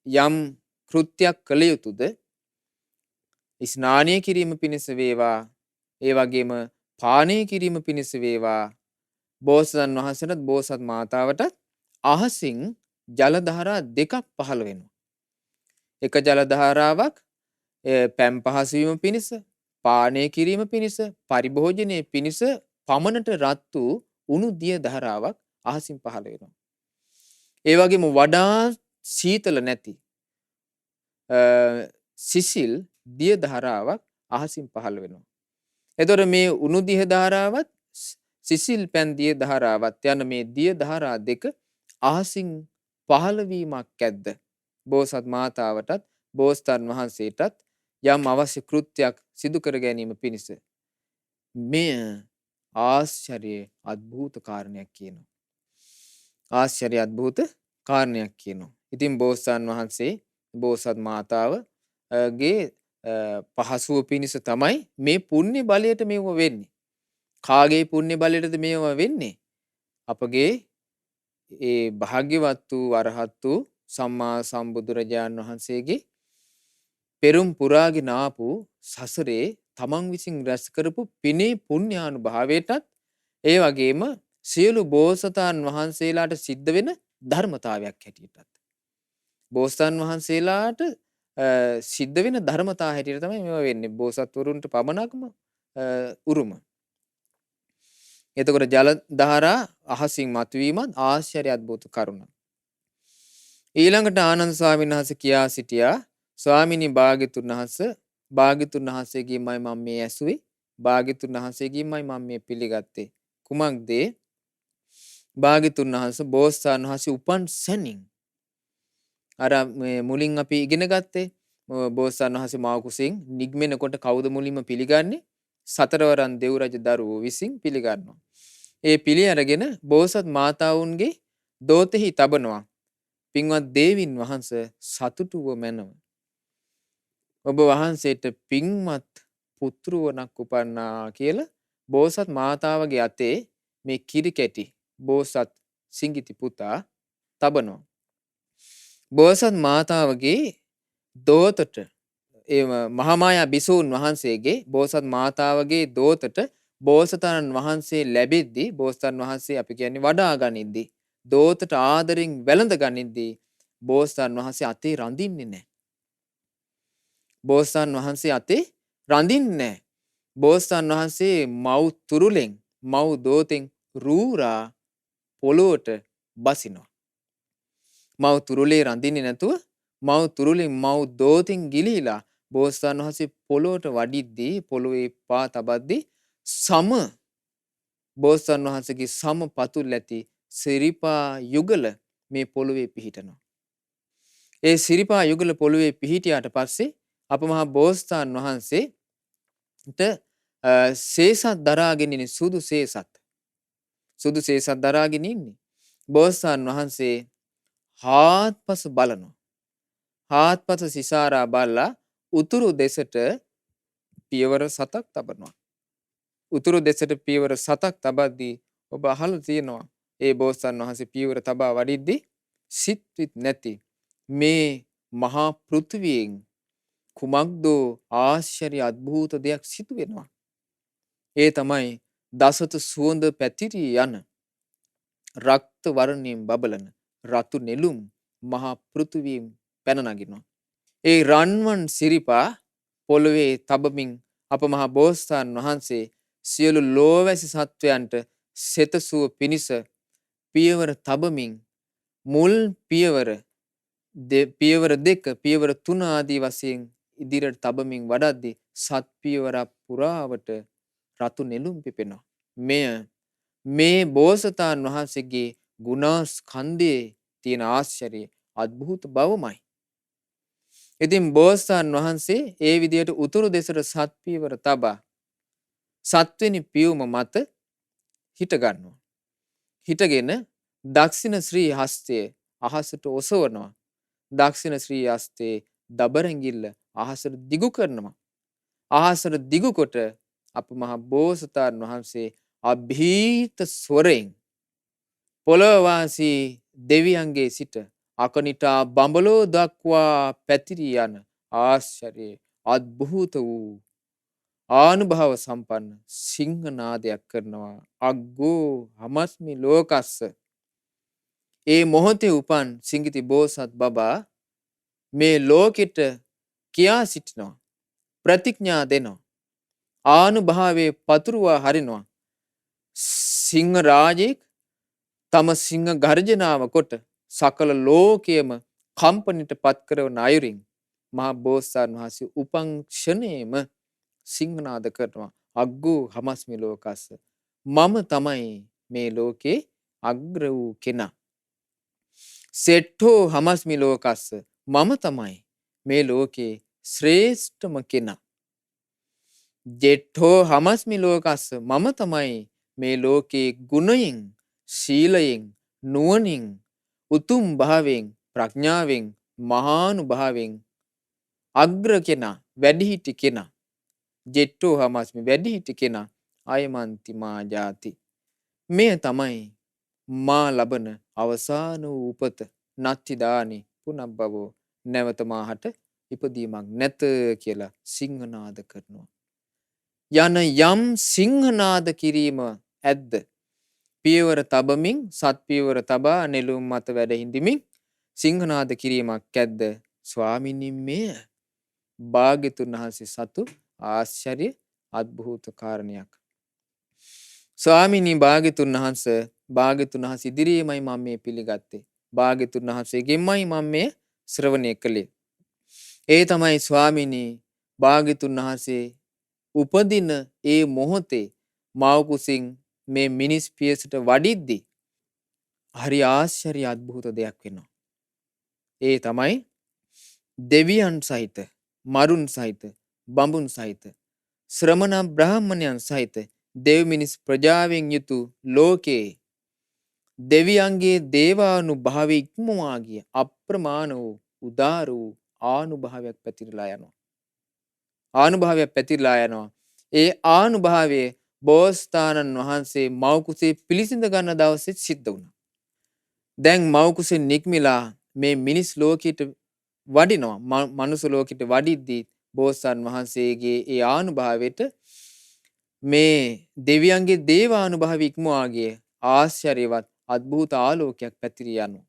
Speaker 2: යම් කෘත්‍යයක් කළ යුතුද? ස්නානය කිරීම පිණිස වේවා, ඒ වගේම පානය කිරීම පිණිස වේවා, බෝසත්න් වහන්සේටත් බෝසත් මාතාවටත් අහසින් ජල දහරා දෙකක් පහළ වෙනවා. එක ජල දහරාවක් පැම් පහසු වීම පිණිස, පානය කිරීම පිණිස, පරිභෝජනයේ පිණිස පමණට රත් වූ උණු දිය දහරාවක් අහසින් පහළ වෙනවා. ඒ වගේම වඩා සීතල නැති සිසිල් දිය දහරාවක් අහසින් පහළ වෙනවා. එතකොට මේ උණු දිය දහරාවත් සිසිල් පැන් දිය දහරාවත් යන මේ දිය දහරා දෙක අහසින් පහළ වීමක් ඇද්ද? බෝසත් මාතාවටත් බෝසතාණන් වහන්සේටත් යම් අවශ්‍ය කෘත්‍යයක් සිදු කර ගැනීම පිණිස මෙය ආශ්චර්ය අద్භූත කාරණයක් කියනවා. ආශ්චර්ය අద్භූත කාරණයක් කියනවා. ඉතින් බෝසතාණන් වහන්සේ බෝසත් මාතාවගේ පහසුව පිණිස තමයි මේ පුණ්‍ය බලයට මේව වෙන්නේ. කාගේ පුණ්‍ය බලයටද මේව වෙන්නේ? අපගේ ඒ භාග්‍යවත් වූ අරහත් වූ සම්මා සම්බුදුරජාණන් වහන්සේගේ පෙරුම් පුරාගෙන ආපු සසරේ තමන් විසින් රැස් කරපු පිනේ පුණ්‍යානුභාවයටත් ඒ වගේම සියලු බෝසතාණන් වහන්සේලාට සිද්ධ වෙන ධර්මතාවයක් හැටියටත් බෝසතාණන් වහන්සේලාට සිද්ධ වෙන ධර්මතා හැටියට තමයි මේවා වෙන්නේ. බෝසත්වරුන්ට පමණක්ම උරුම. එතකොට ජල දහරා අහසින් මතුවීමත් ආශ්චර්ය අද්භූත කරුණක්. ඊළඟට ආනන්ද ස්වාමීන් වහන්සේ කියා සිටියා, ස්වාමිනී භාග්‍යතුන් වහන්සේගෙන්මයි මම මේ ඇසුවේ, භාග්‍යතුන් වහන්සේගෙන්මයි මම මේ පිළිගත්තේ. කුමක්ද? භාග්‍යතුන් වහන්සේ බෝසතාණන් වහන්සේ උපන් සැනින් අර මුලින් අපි ඉගෙන ගත්තේ බෝසතාණන් වහන්සේ මව කුසෙන් නිග්මෙනකොට කවුද මුලින්ම පිළිගන්නේ? සතරවරන් දෙව් රජ දරුවෝ විසින් පිළිගන්නවා. ඒ පිළි අරගෙන බෝසත් මාතාවුන්ගේ දෝතෙහි තබනවා. පින්වත් දේවින් වහන්සේ සතුටුව මැනව. ඔබ වහන්සේට පින්වත් පුත්‍රවණක් උපන්නා කියලා බෝසත් මාතාවගේ අතේ මේ කිරි කැටි බෝසත් සිඟිති පුතා තබනවා. බෝසත් මාතාවගේ දෝතට මහාමායා බිසෝන් වහන්සේගේ බෝසත් මාතාවගේ දෝතට බෝසතාණන් වහන්සේ ලැබෙද්දී, බෝසතාණන් වහන්සේ අපි කියන්නේ වඩා ගනිද්දී, දෝතට ආදරෙන් වැළඳ ගනිද්දී බෝසතාණන් වහන්සේ අතේ රඳින්නේ නැහැ. බෝසතාණන් වහන්සේ අතේ රඳින්නේ නැහැ. බෝසතාණන් වහන්සේ මව් තුරුලෙන් මව් දෝතෙන් රූරා පොළොවට බසිනවා. මව් තුරුලේ රඳින්නේ නැතුව මව් තුරුලෙන් මව් දෝතෙන් ගිලිහිලා බෝසතාණන් වහන්සේ පොළොවට වඩිද්දී, පොළොවේ පා තබද්දී සම බෝසතාණන් වහන්සේගේ සම පතුල් ඇති සිරිපා යුගල මේ පොළොවේ පිහිටනවා. ඒ සිරිපා යුගල පොළොවේ පිහිටියාට පස්සේ අප මහා බෝසතාණන් වහන්සේට සේසත් දරාගෙන ඉන්නේ, සුදු සේසත් දරාගෙන ඉන්නේ. බෝසතාණන් වහන්සේ හාත්පස බලනවා. හාත්පස සිසාරා බලලා උතුරු දෙසට පියවර 7ක් තබනවා. උතුරු දෙසට පියවර 7ක් තබද්දී ඔබ අහලා තියෙනවා ඒ බෝසතාණන් වහන්සේ පියවර තබා වඩිද්දී සිත්විත් නැති මේ මහා පෘථිවියෙන් කුමක්දෝ ආශ්චර්ය අద్භූත දෙයක් සිදු වෙනවා. ඒ තමයි දසත සුවඳ පැතිරී යන රක්ත වර්ණයෙන් බබලන රතු නෙළුම් මහා පෘථිවියෙන් පැන නගිනවා. ඒ රන්වන් සිරිපා පොළවේ තබමින් අප මහා බෝසතාණන් වහන්සේ සියලු ලෝවැසි සත්වයන්ට සෙතසුව පිණිස පියවර තබමින් මුල් පියවර 2 පියවර 3 ආදී වශයෙන් ඉදිරියට තබමින් වඩද්දී සත් පියවරක් පුරාවට රතු නෙළුම් පිපෙනවා. මේ බෝසතාණන් වහන්සේගේ ගුණස්කන්ධයේ තියෙන ආශ්චර්ය අద్භූත බවමයි. ඉතින් බෝසතාණන් වහන්සේ ඒ විදියට උතුරු දෙසට සත් පියවර තබා සත්වෙනි පියුම මත හිට ගන්නවා. හිටගෙන දක්ෂිණ ශ්‍රී හස්තය අහසට ඔසවනවා. දක්ෂිණ ශ්‍රී හස්තේ දබරැඟිල්ල අහසට දිගු කරනවා. අහසට දිගු කොට අප මහ බෝසතාණන් වහන්සේ අභීත ස්වරයෙන් පොළොවවාසී දෙවියන්ගේ සිට අකනිටා බඹලෝ දක්වා පැතිරී යන ආශ්චර්ය අද්භූත වූ ආනුභාව සම්පන්න සිංහනාදයක් කරනවා. අග්ගෝ හමස්මි ලෝකස්ස. ඒ මොහොතේ උපන් සිඟිති බෝසත් බබා මේ ලෝකෙට කියා සිටිනවා. ප්‍රතිඥා දෙනවා. ආනුභාවයේ පතුරුවා හරිනවා. සිංහ රාජෙක් තම සිංහ ගර්ජනාව කොට සකල ලෝකයේම කම්පනයට පත් කරවන අයුරින් මහා බෝසතාණන් වහන්සේ උපන් ක්ෂණයේම සිංහනාද කරනවා. අග්ගෝ හමස්මි ලෝකස්ස. මම තමයි මේ ලෝකේ අග්‍ර වූ කෙනා. සෙට්ඨෝ හමස්මි ලෝකස්ස. මම තමයි මේ ලෝකේ ශ්‍රේෂ්ඨම කෙනා. ජෙට්ඨෝ හමස්මි ලෝකස්ස. මම තමයි මේ ලෝකේ ගුණයෙන්, ශීලයෙන්, නුවණින්, උතුම් භාවයෙන්, ප්‍රඥාවෙන්, මහානුභාවයෙන් අග්‍ර කෙනා, වැඩිහිටි කෙනා. ජෙට්ටෝ හමස්මි වැඩිහිටි කෙනා. අයමන්ති මා ජාති. මෙය තමයි මා ලබන අවසාන වූ උපත. නත්ති දානි පුනබ්බවෝ. නැවත මාහට ඉපදීමක් නැත කියලා සිංහනාද කරනවා. යන යම් සිංහනාද කිරීම ඇද්ද? පියවර තබමින් සත් පියවර තබා නෙළුම් මත වැඩ හිඳිමින් සිංහනාද කිරීමක් ඇද්ද? ස්වාමිනී මෙය භාග්‍යතුන් වහන්සේ සතු ආශ්චර්ය අද්භූත කාරණයක්. ස්වාමිනී භාග්‍යතුන් වහන්සේ ඉදිරියේමයි මම මේ පිළිගත්තේ. භාග්‍යතුන් වහන්සේගෙන්මයි මම මේ ශ්‍රවණය කළේ. ඒ තමයි ස්වාමිනී භාග්‍යතුන් වහන්සේ උපදින ඒ මොහොතේ මව කුසින් මේ මිනිස් පියසට වඩිද්දී හරි ආශ්චර්ය අද්භූත දෙයක් වෙනවා. ඒ තමයි දෙවියන් සහිත, මරුන් සහිත, බඹුන් සහිත, ශ්‍රමණ බ්‍රාහ්මණයන් සහිත දෙව් මිනිස් ප්‍රජාවෙන් යුතු ලෝකයේ දෙවියන්ගේ දේවානුභාවය ඉක්මවා ගිය අප්‍රමාණ වූ උදාර වූ ආනුභාවයක් පැතිරලා යනවා. ආනුභාවයක් පැතිරලා යනවා. ඒ ආනුභාවයේ බෝසතාණන් වහන්සේ මව් කුසේ පිළිසිඳ ගන්න දවසේ සිද්ධ වුණා. දැන් මව් කුසෙන් නික්මිලා මේ මිනිස් ලෝකෙට වඩිනවා. මනුස්ස ලෝකෙට වඩිද්දී බෝසතාණන් වහන්සේගේ ඒ ආනුභාවයට මේ දෙවියන්ගේ දේවානුභාවය ඉක්මවා ගිය ආශ්චර්යවත් අద్භූත ආලෝකයක් පැතිරී යනවා.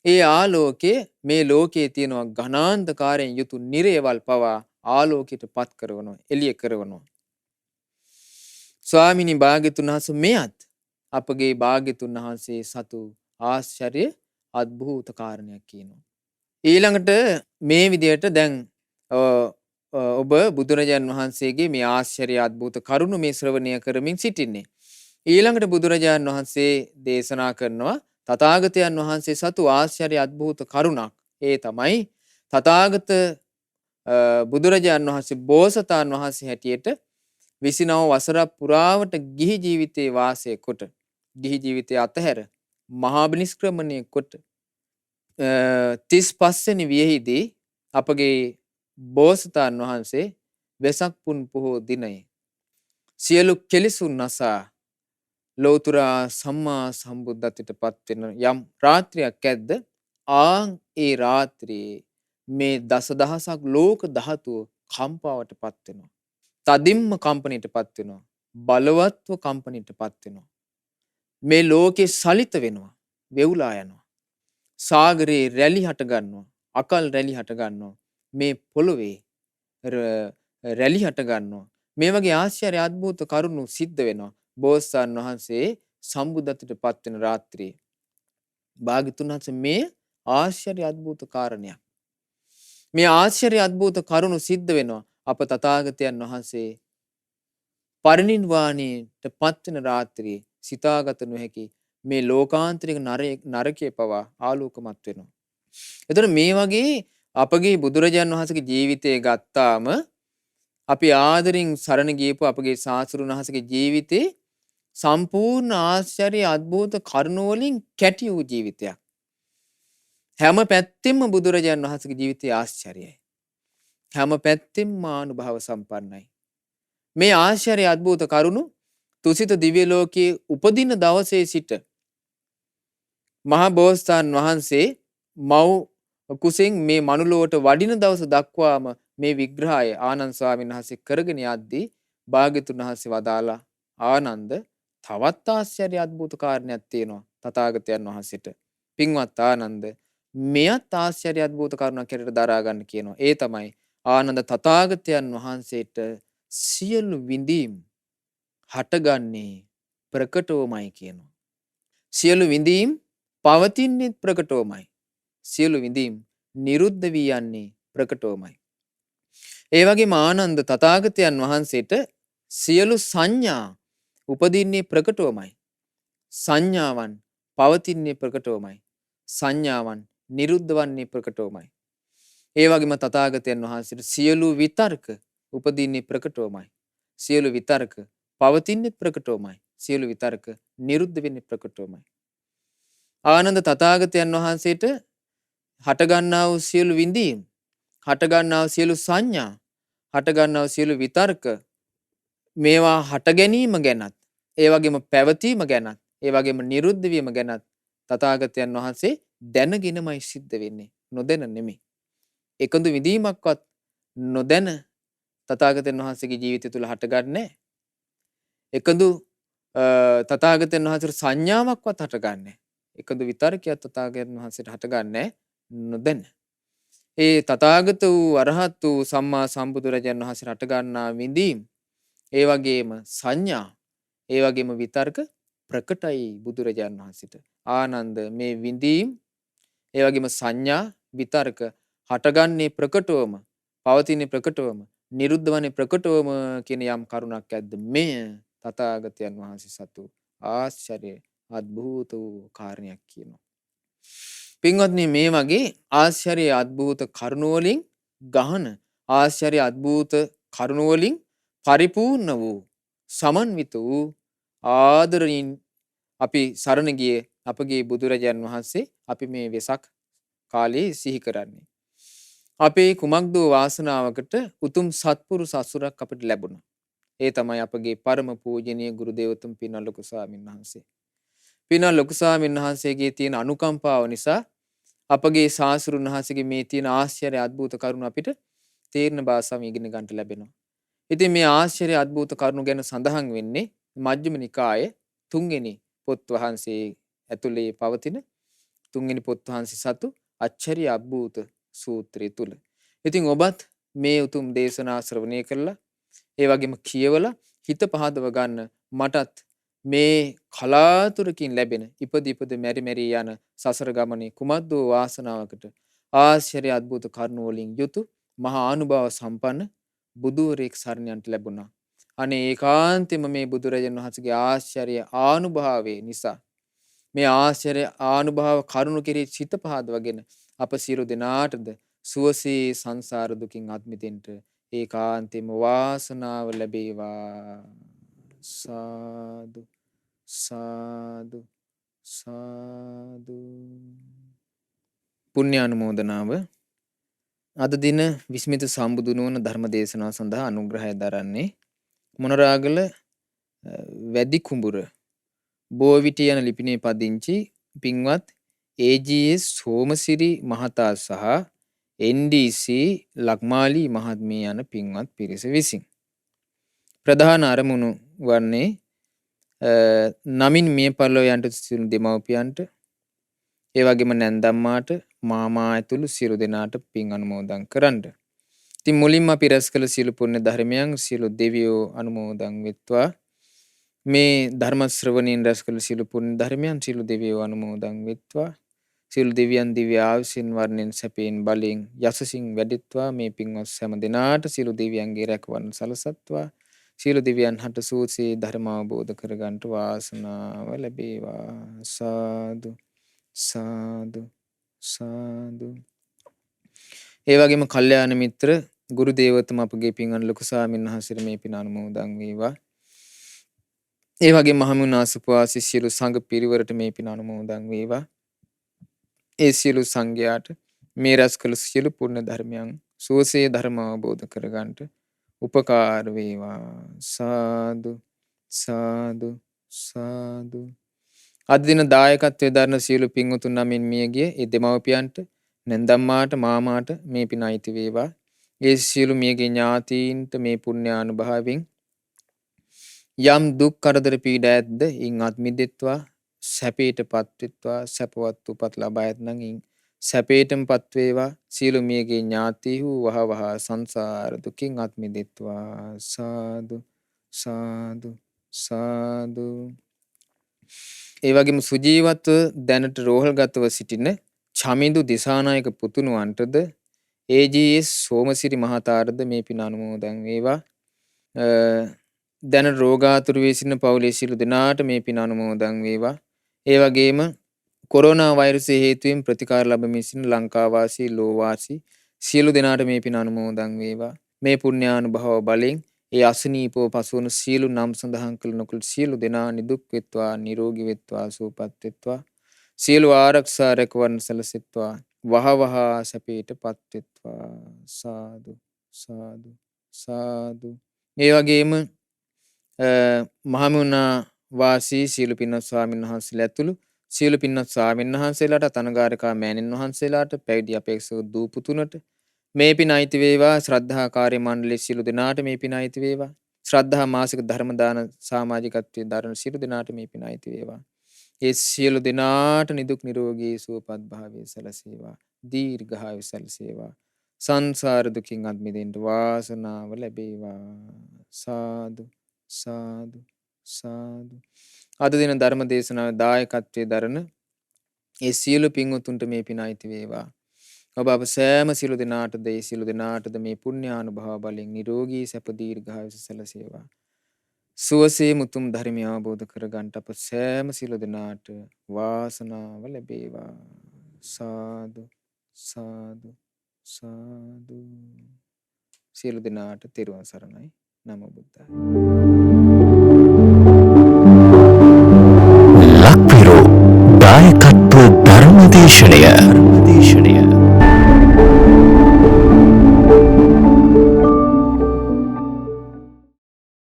Speaker 2: ඒ ආලෝකයේ මේ ලෝකයේ තියෙනවා ඝනාන්ධකාරයෙන් යුතු නිරේවල් පවා ආලෝකයට පත් කරනවා, එළිය කරනවා. ස්වාමිනී භාග්‍යතුන් වහන්සේ මෙයත් අපගේ භාග්‍යතුන් වහන්සේ සතු ආශ්චර්ය අද්භූත කාරණයක් කියනවා. ඊළඟට මේ විදියට දැන් ඔබ බුදුරජාන් වහන්සේගේ මේ ආශ්චර්ය අද්භූත කරුණු මේ ශ්‍රවණය කරමින් සිටින්නේ. ඊළඟට බුදුරජාන් වහන්සේ දේශනා කරනවා තථාගතයන් වහන්සේ සතු ආශ්චර්ය අද්භූත කරුණක්. ඒ තමයි තථාගත බුදුරජාන් වහන්සේ බෝසතාණන් වහන්සේ හැටියට 29 වසරක් පුරාවට ගිහි ජීවිතේ වාසය කොට, ගිහි ජීවිතය අතහැර මහා බිනිෂ්ක්‍රමණය කොට 35 වෙනි වියෙහිදී අපගේ බෝසතාණන් වහන්සේ වෙසක් පුන් පොහෝ දිනයේ සියලු කෙලිසුන් නසා ලෝතර සම්මා සම්බුද්ධත්වයට පත් වෙන යම් රාත්‍රියක් ඇද්ද? ආන් ඒ රාත්‍රියේ මේ දසදහසක් ලෝක ධාතුව කම්පාවට පත් වෙනවා. තදින්ම කම්පනයට පත් වෙනවා. බලවත්ව කම්පනයට පත් වෙනවා. මේ ලෝකේ සලිත වෙනවා. වෙවුලා යනවා. සාගරේ රැලි හට ගන්නවා. අකල් රැලි හට ගන්නවා. මේ පොළොවේ රැලි හට ගන්නවා. මේ වගේ ආශ්චර්ය අද්භූත කරුණු සිද්ධ වෙනවා. බෝසතාණන් වහන්සේ සම්බුද්ධත්වයට පත් වෙන රාත්‍රියේ භාග්‍යතුන් වහන්සේ මේ ආශ්චර්ය අද්භූත කාරණයක්. මේ ආශ්චර්ය අද්භූත කරුණු සිද්ධ වෙනවා. අප තථාගතයන් වහන්සේ පරිනිර්වාණයට පත් වෙන රාත්‍රියේ සිතාගත නොහැකි මේ ලෝකාන්තරික නරකයේ පවා ආලෝකමත් වෙනවා. එතකොට මේ වගේ අපගේ බුදුරජාන් වහන්සේගේ ජීවිතය ගත්තාම අපි ආදරින් සරණ ගියපු අපගේ ශාස්ත්‍රඥ වහන්සේගේ ජීවිතේ සම්පූර්ණ ආශ්චර්ය අද්භූත කරුණු වලින් කැටි වූ ජීවිතයක්. හැම පැත්තෙම බුදුරජාණන් වහන්සේගේ ජීවිතය ආශ්චර්යයි. හැම පැත්තෙම අනුභව සම්පන්නයි. මේ ආශ්චර්ය අద్భుත කරුණු තුසිත දිව්‍ය ලෝකයේ උපදින දවසේ සිට මහා බෝසතාණන් වහන්සේ මව් කුසෙන් මේ මනුලොවට වඩින දවස දක්වාම මේ විග්‍රහය ආනන්ද ස්වාමීන් වහන්සේ කරගෙන යද්දී භාග්‍යතුන් වහන්සේ වදාලා ආනන්ද තවත් ආශ්චර්ය අద్భుත කාරණයක් තියෙනවා තථාගතයන් වහන්සේට. පින්වත් ආනන්ද මෙයත් ආශ්චර්ය අద్భుත කරුණක් හැටියට දරා ගන්න කියනවා. ඒ තමයි ආනන්ද තථාගතයන් වහන්සේට සියලු විඳීම් හටගන්නේ ප්‍රකටවමයි කියනවා. සියලු විඳීම් පවතින්නේ ප්‍රකටවමයි. සියලු විඳීම් නිරුද්ධ වී යන්නේ ප්‍රකටවමයි. ඒ වගේම ආනන්ද තථාගතයන් වහන්සේට සියලු සංඥා උපදින්නේ ප්‍රකටවමයි. සංඥාවන් පවතින්නේ ප්‍රකටවමයි. සංඥාවන් නිරුද්ධ වන්නේ ප්‍රකටවමයි. ඒ වගේම තථාගතයන් වහන්සේට සියලු විතර්ක උපදින්නේ ප්‍රකටවමයි. සියලු විතර්ක පවතින්නේ ප්‍රකටවමයි. සියලු විතර්ක නිරුද්ධ වෙන්නේ ප්‍රකටවමයි. ආනන්ද තථාගතයන් වහන්සේට හටගන්නා වූ සියලු විඳීම්, හටගන්නා වූ සියලු සංඥා, හටගන්නා වූ සියලු විතර්ක මේවා හට ගැනීම ගැනත්, ඒ වගේම පැවතීම ගැනත්, ඒ වගේම නිරුද්ධ වීම ගැනත් තථාගතයන් වහන්සේ දැනගෙනමයි සිද්ධ වෙන්නේ. නොදැන නෙමෙයි. එකඳු විඳීමක්වත් නොදැන තථාගතයන් වහන්සේගේ ජීවිතය තුළ හටගන්නේ. එකඳු තථාගතයන් වහන්සේට සංඥාවක්වත් හටගන්නේ. එකඳු විතර්කයක් තථාගතයන් වහන්සේට හටගන්නේ නොදැන. ඒ තථාගත වූ අරහත් වූ සම්මා සම්බුදුරජාණන් වහන්සේ හටගන්නා විඳීම්, ඒ වගේම සංඥා, ඒ වගේම විතර්ක ප්‍රකටයි බුදුරජාණන් වහන්සේට. ආනන්ද මේ විඳීම්, ඒ වගේම සංඥා, විතර්ක හටගන්නේ ප්‍රකටවම, පවතින්නේ ප්‍රකටවම, නිරුද්ධ වන්නේ ප්‍රකටවම කියන යම් කරුණක් ඇද්ද මෙය තථාගතයන් වහන්සේ සතු ආශ්චර්ය අద్භූත වූ කාරණයක් කියනවා. පින්වත්නි මේ වගේ ආශ්චර්ය අద్භූත කරුණ වලින් ගහන ආශ්චර්ය අద్භූත කරුණ වලින් පරිපූර්ණ වූ සමන්විත වූ ආදරණීය අපි සරණ ගියේ අපගේ බුදුරජාන් වහන්සේ අපි මේ වෙසක් කාලේ සිහි කරන්නේ. අපේ කුමක්ද වාසනාවකට උතුම් සත්පුරුෂ අසුරක් අපිට ලැබුණා. ඒ තමයි අපගේ පරම පූජනීය ගුරු දේවතුන් පින්වත් ලොකු ස්වාමීන් වහන්සේ. පින්වත් ලොකු ස්වාමීන් වහන්සේගේ තියෙන අනුකම්පාව නිසා අපගේ ශාස්ත්‍රුන් වහන්සේගේ මේ තියෙන ආශ්චර්ය අద్భుත කරුණ අපිට තේරෙන භාෂාවෙන් ඉගෙන ගන්නට ලැබෙනවා. ඉතින් මේ ආශ්චර්ය අద్భుත කරුණු ගැන සඳහන් වෙන්නේ මජ්ක්‍ධිම නිකායේ තුන්වෙනි පොත් වහන්සේ ඇතුලේ පවතින තුන්වෙනි පොත් වහන්සේ සතු අච්චරිය අද්භූත සූත්‍රය තුල. ඉතින් ඔබත් මේ උතුම් දේශනා ශ්‍රවණය කරලා ඒ වගේම කියවලා හිත පහදව ගන්න. මටත් මේ කලාතුරකින් ලැබෙන ඉපද මෙරි මෙරි යන සසර ගමනේ කුමද්ද වාසනාවකට ආශ්චර්ය අද්භූත කරුණ වලින් යුතු මහා අනුභව සම්පන්න බුදුරෙක් සරණ යන්නට ලැබුණා. අනේ ඒකාන්තෙම මේ බුදුරජාණන් වහන්සේගේ ආශ්චර්ය ආනුභාවයේ නිසා මේ ආශ්චර්ය ආනුභාව කරුණු කෙරෙහි සිත පහදවගෙන අප සියලු දෙනාටද සුවසේ සංසාර දුකින් අත් මිදෙන්න ඒකාන්තෙම වාසනාව ලැබේවා. සාදු සාදු සාදු. පුණ්‍ය අනුමෝදනාව. අද දින විස්මිත සම්බුදුනුවන ධර්ම දේශනාව සඳහා අනුග්‍රහය දරන්නේ මොනරාගල වැදි කුඹුර බෝවිටි යන ලිපිනේ පදිංචි පින්වත් AGS සෝමසිරි මහතා සහ NDC ලක්මාලි මහත්මිය යන පින්වත් පිරිස විසින්. ප්‍රධාන අරමුණු වන්නේ නමින් මිය පරලොව යන්ට සිටින දෙමව්පියන්ට, ඒ වගේම නැන්දම්මාට, මාමා ඇතුළු සියලු දෙනාට පින් අනුමෝදන් කරන්න. ඉතින් මුලින්ම අපි රැස් කළ සියලු පුණ්‍ය ධර්මයන් සියලු දෙවියෝ අනුමෝදන් වෙත්වා. මේ ධර්ම ශ්‍රවණයෙන් රැස් කළ සියලු පුණ්‍ය ධර්මයන් සියලු දෙවියෝ අනුමෝදන් වෙත්වා. සියලු දෙවියන් දිව්‍ය ආයුෂින් වර්ණෙන් සැපයෙන් බලයෙන් යසසින් වැඩිත්වා. මේ පින්වත් හැම දිනාට සියලු දෙවියන්ගේ රැකවරණ සලසත්වා. සියලු දෙවියන් හට සූසේ ධර්ම අවබෝධ කරගන්නට වාසනාව ලැබේවා. සාදු සාදු සාදු. ඒ වගේම කල්යාණ මිත්‍ර ගුරු දේවතුම අපගේ පින්වත් ලොකු ස්වාමීන් වහන්සේට මේ පින අනුමෝදන් වේවා. ඒ වගේම මහමුණ ආසපුවා සියලු සංඝ පිරිවරට මේ පින අනුමෝදන් වේවා. ඒ සියලු සංඝයාට මේ රැස් කළ සියලු පුණ්‍ය ධර්මයන් සුවසේ ධර්ම අවබෝධ කරගන්නට උපකාර වේවා. සාදු සාදු සාදු. අද දින දායකත්වයේ දරන සියලු පින්වතුන් නමින් මියගිය ඒ දෙමව්පියන්ට, නැන්දම්මාට, මාමාට මේ පින අයිති වේවා. ඒ සියලු මියගිය ඥාතීන්ට මේ පුණ්‍යානුභාවයෙන් යම් දුක් කරදර පීඩා ඇද්ද ඉන් අත් මිදෙත්වා, සැපයටපත් වෙත්වා, සැපවත් උපත් ලබා ඇතනම් ඉන් සැපයටමපත් වේවා. සියලු මියගේ ඥාතීහු වහවහ සංසාර දුකින් අත් මිදෙත්වා. සාදු සාදු සාදු. ඒ වගේම සුජීවත්ව දැනට රෝහල්ගතව සිටින චමින්දු දිසානායක පුතුණුවන්ටද AGS සෝමසිරි මහතාටද මේ පින අනුමෝදන් වේවා. දැන රෝගාතුර වී සිටින පවුලේ සියලු දෙනාට මේ පින අනුමෝදන් වේවා. ඒ වගේම කොරෝනා වෛරසය හේතුවෙන් ප්‍රතිකාර ලබමින් සිටින ලංකාවාසී, ලෝවාසී සියලු දෙනාට මේ පින අනුමෝදන් වේවා. මේ පුණ්‍යානුභව බලෙන් ඒ අසනීපව පසුවන සියලු නම් සඳහන් කළ නොකළ සියලු දෙනා නිදුක් වෙත්වා, නිරෝගී වෙත්වා, සුවපත් වෙත්වා. සියලු ආරක්ෂා රැකවරණ සැලසෙත්වා, වහවහ සැපයටපත් වෙත්වා. සාදු සාදු සාදු. ඒ වගේම මහමුණා වාසී සියලු පින්වත් ස්වාමීන් වහන්සේලා ඇතුළු සියලු පින්වත් ස්වාමීන් වහන්සේලාට, තනගාරිකා මෑණින් වහන්සේලාට, පැවිදි අපේක්ෂක දූ පුතුණට මේ පින අයිති වේවා. ශ්‍රද්ධා කාර්ය මණ්ඩලයේ සියලු දෙනාට මේ පින අයිති වේවා. ශ්‍රද්ධා මාසික ධර්ම දාන සමාජිකත්වයේ දරන සියලු දෙනාට මේ පින අයිති වේවා. ඒ සියලු දෙනාට නිදුක් නිරෝගී සුවපත් භාවය සැලසේවා. දීර්ඝායු සැලසේවා. සංසාර දුකින් අත් මිදෙන්න වාසනාව ලැබේවා. සාදු සාදු සාදු. අද දින ධර්ම දේශනාවේ දායකත්වයේ දරන ඒ සියලු පින්වතුන්ට මේ පින අයිති වේවා. ඔබ අප සෑම සියලු දෙනාටද ඒ සියලු දෙනාටද මේ පුණ්‍යානුභව බලෙන් නිරෝගී සැප දීර්ඝායුෂ සැලසේවා. සුවසේ මුතුම් ධර්මය අවබෝධ කරගන්නට අප සෑම සියලු දෙනාට වාසනාව ලැබේවා. සාදු සාදු සාදු. සියලු දෙනාට තෙරුවන් සරණයි. නමෝ බුද්ධාය.
Speaker 1: ලක්විරෝ දායකත්ව ධර්මදේශනය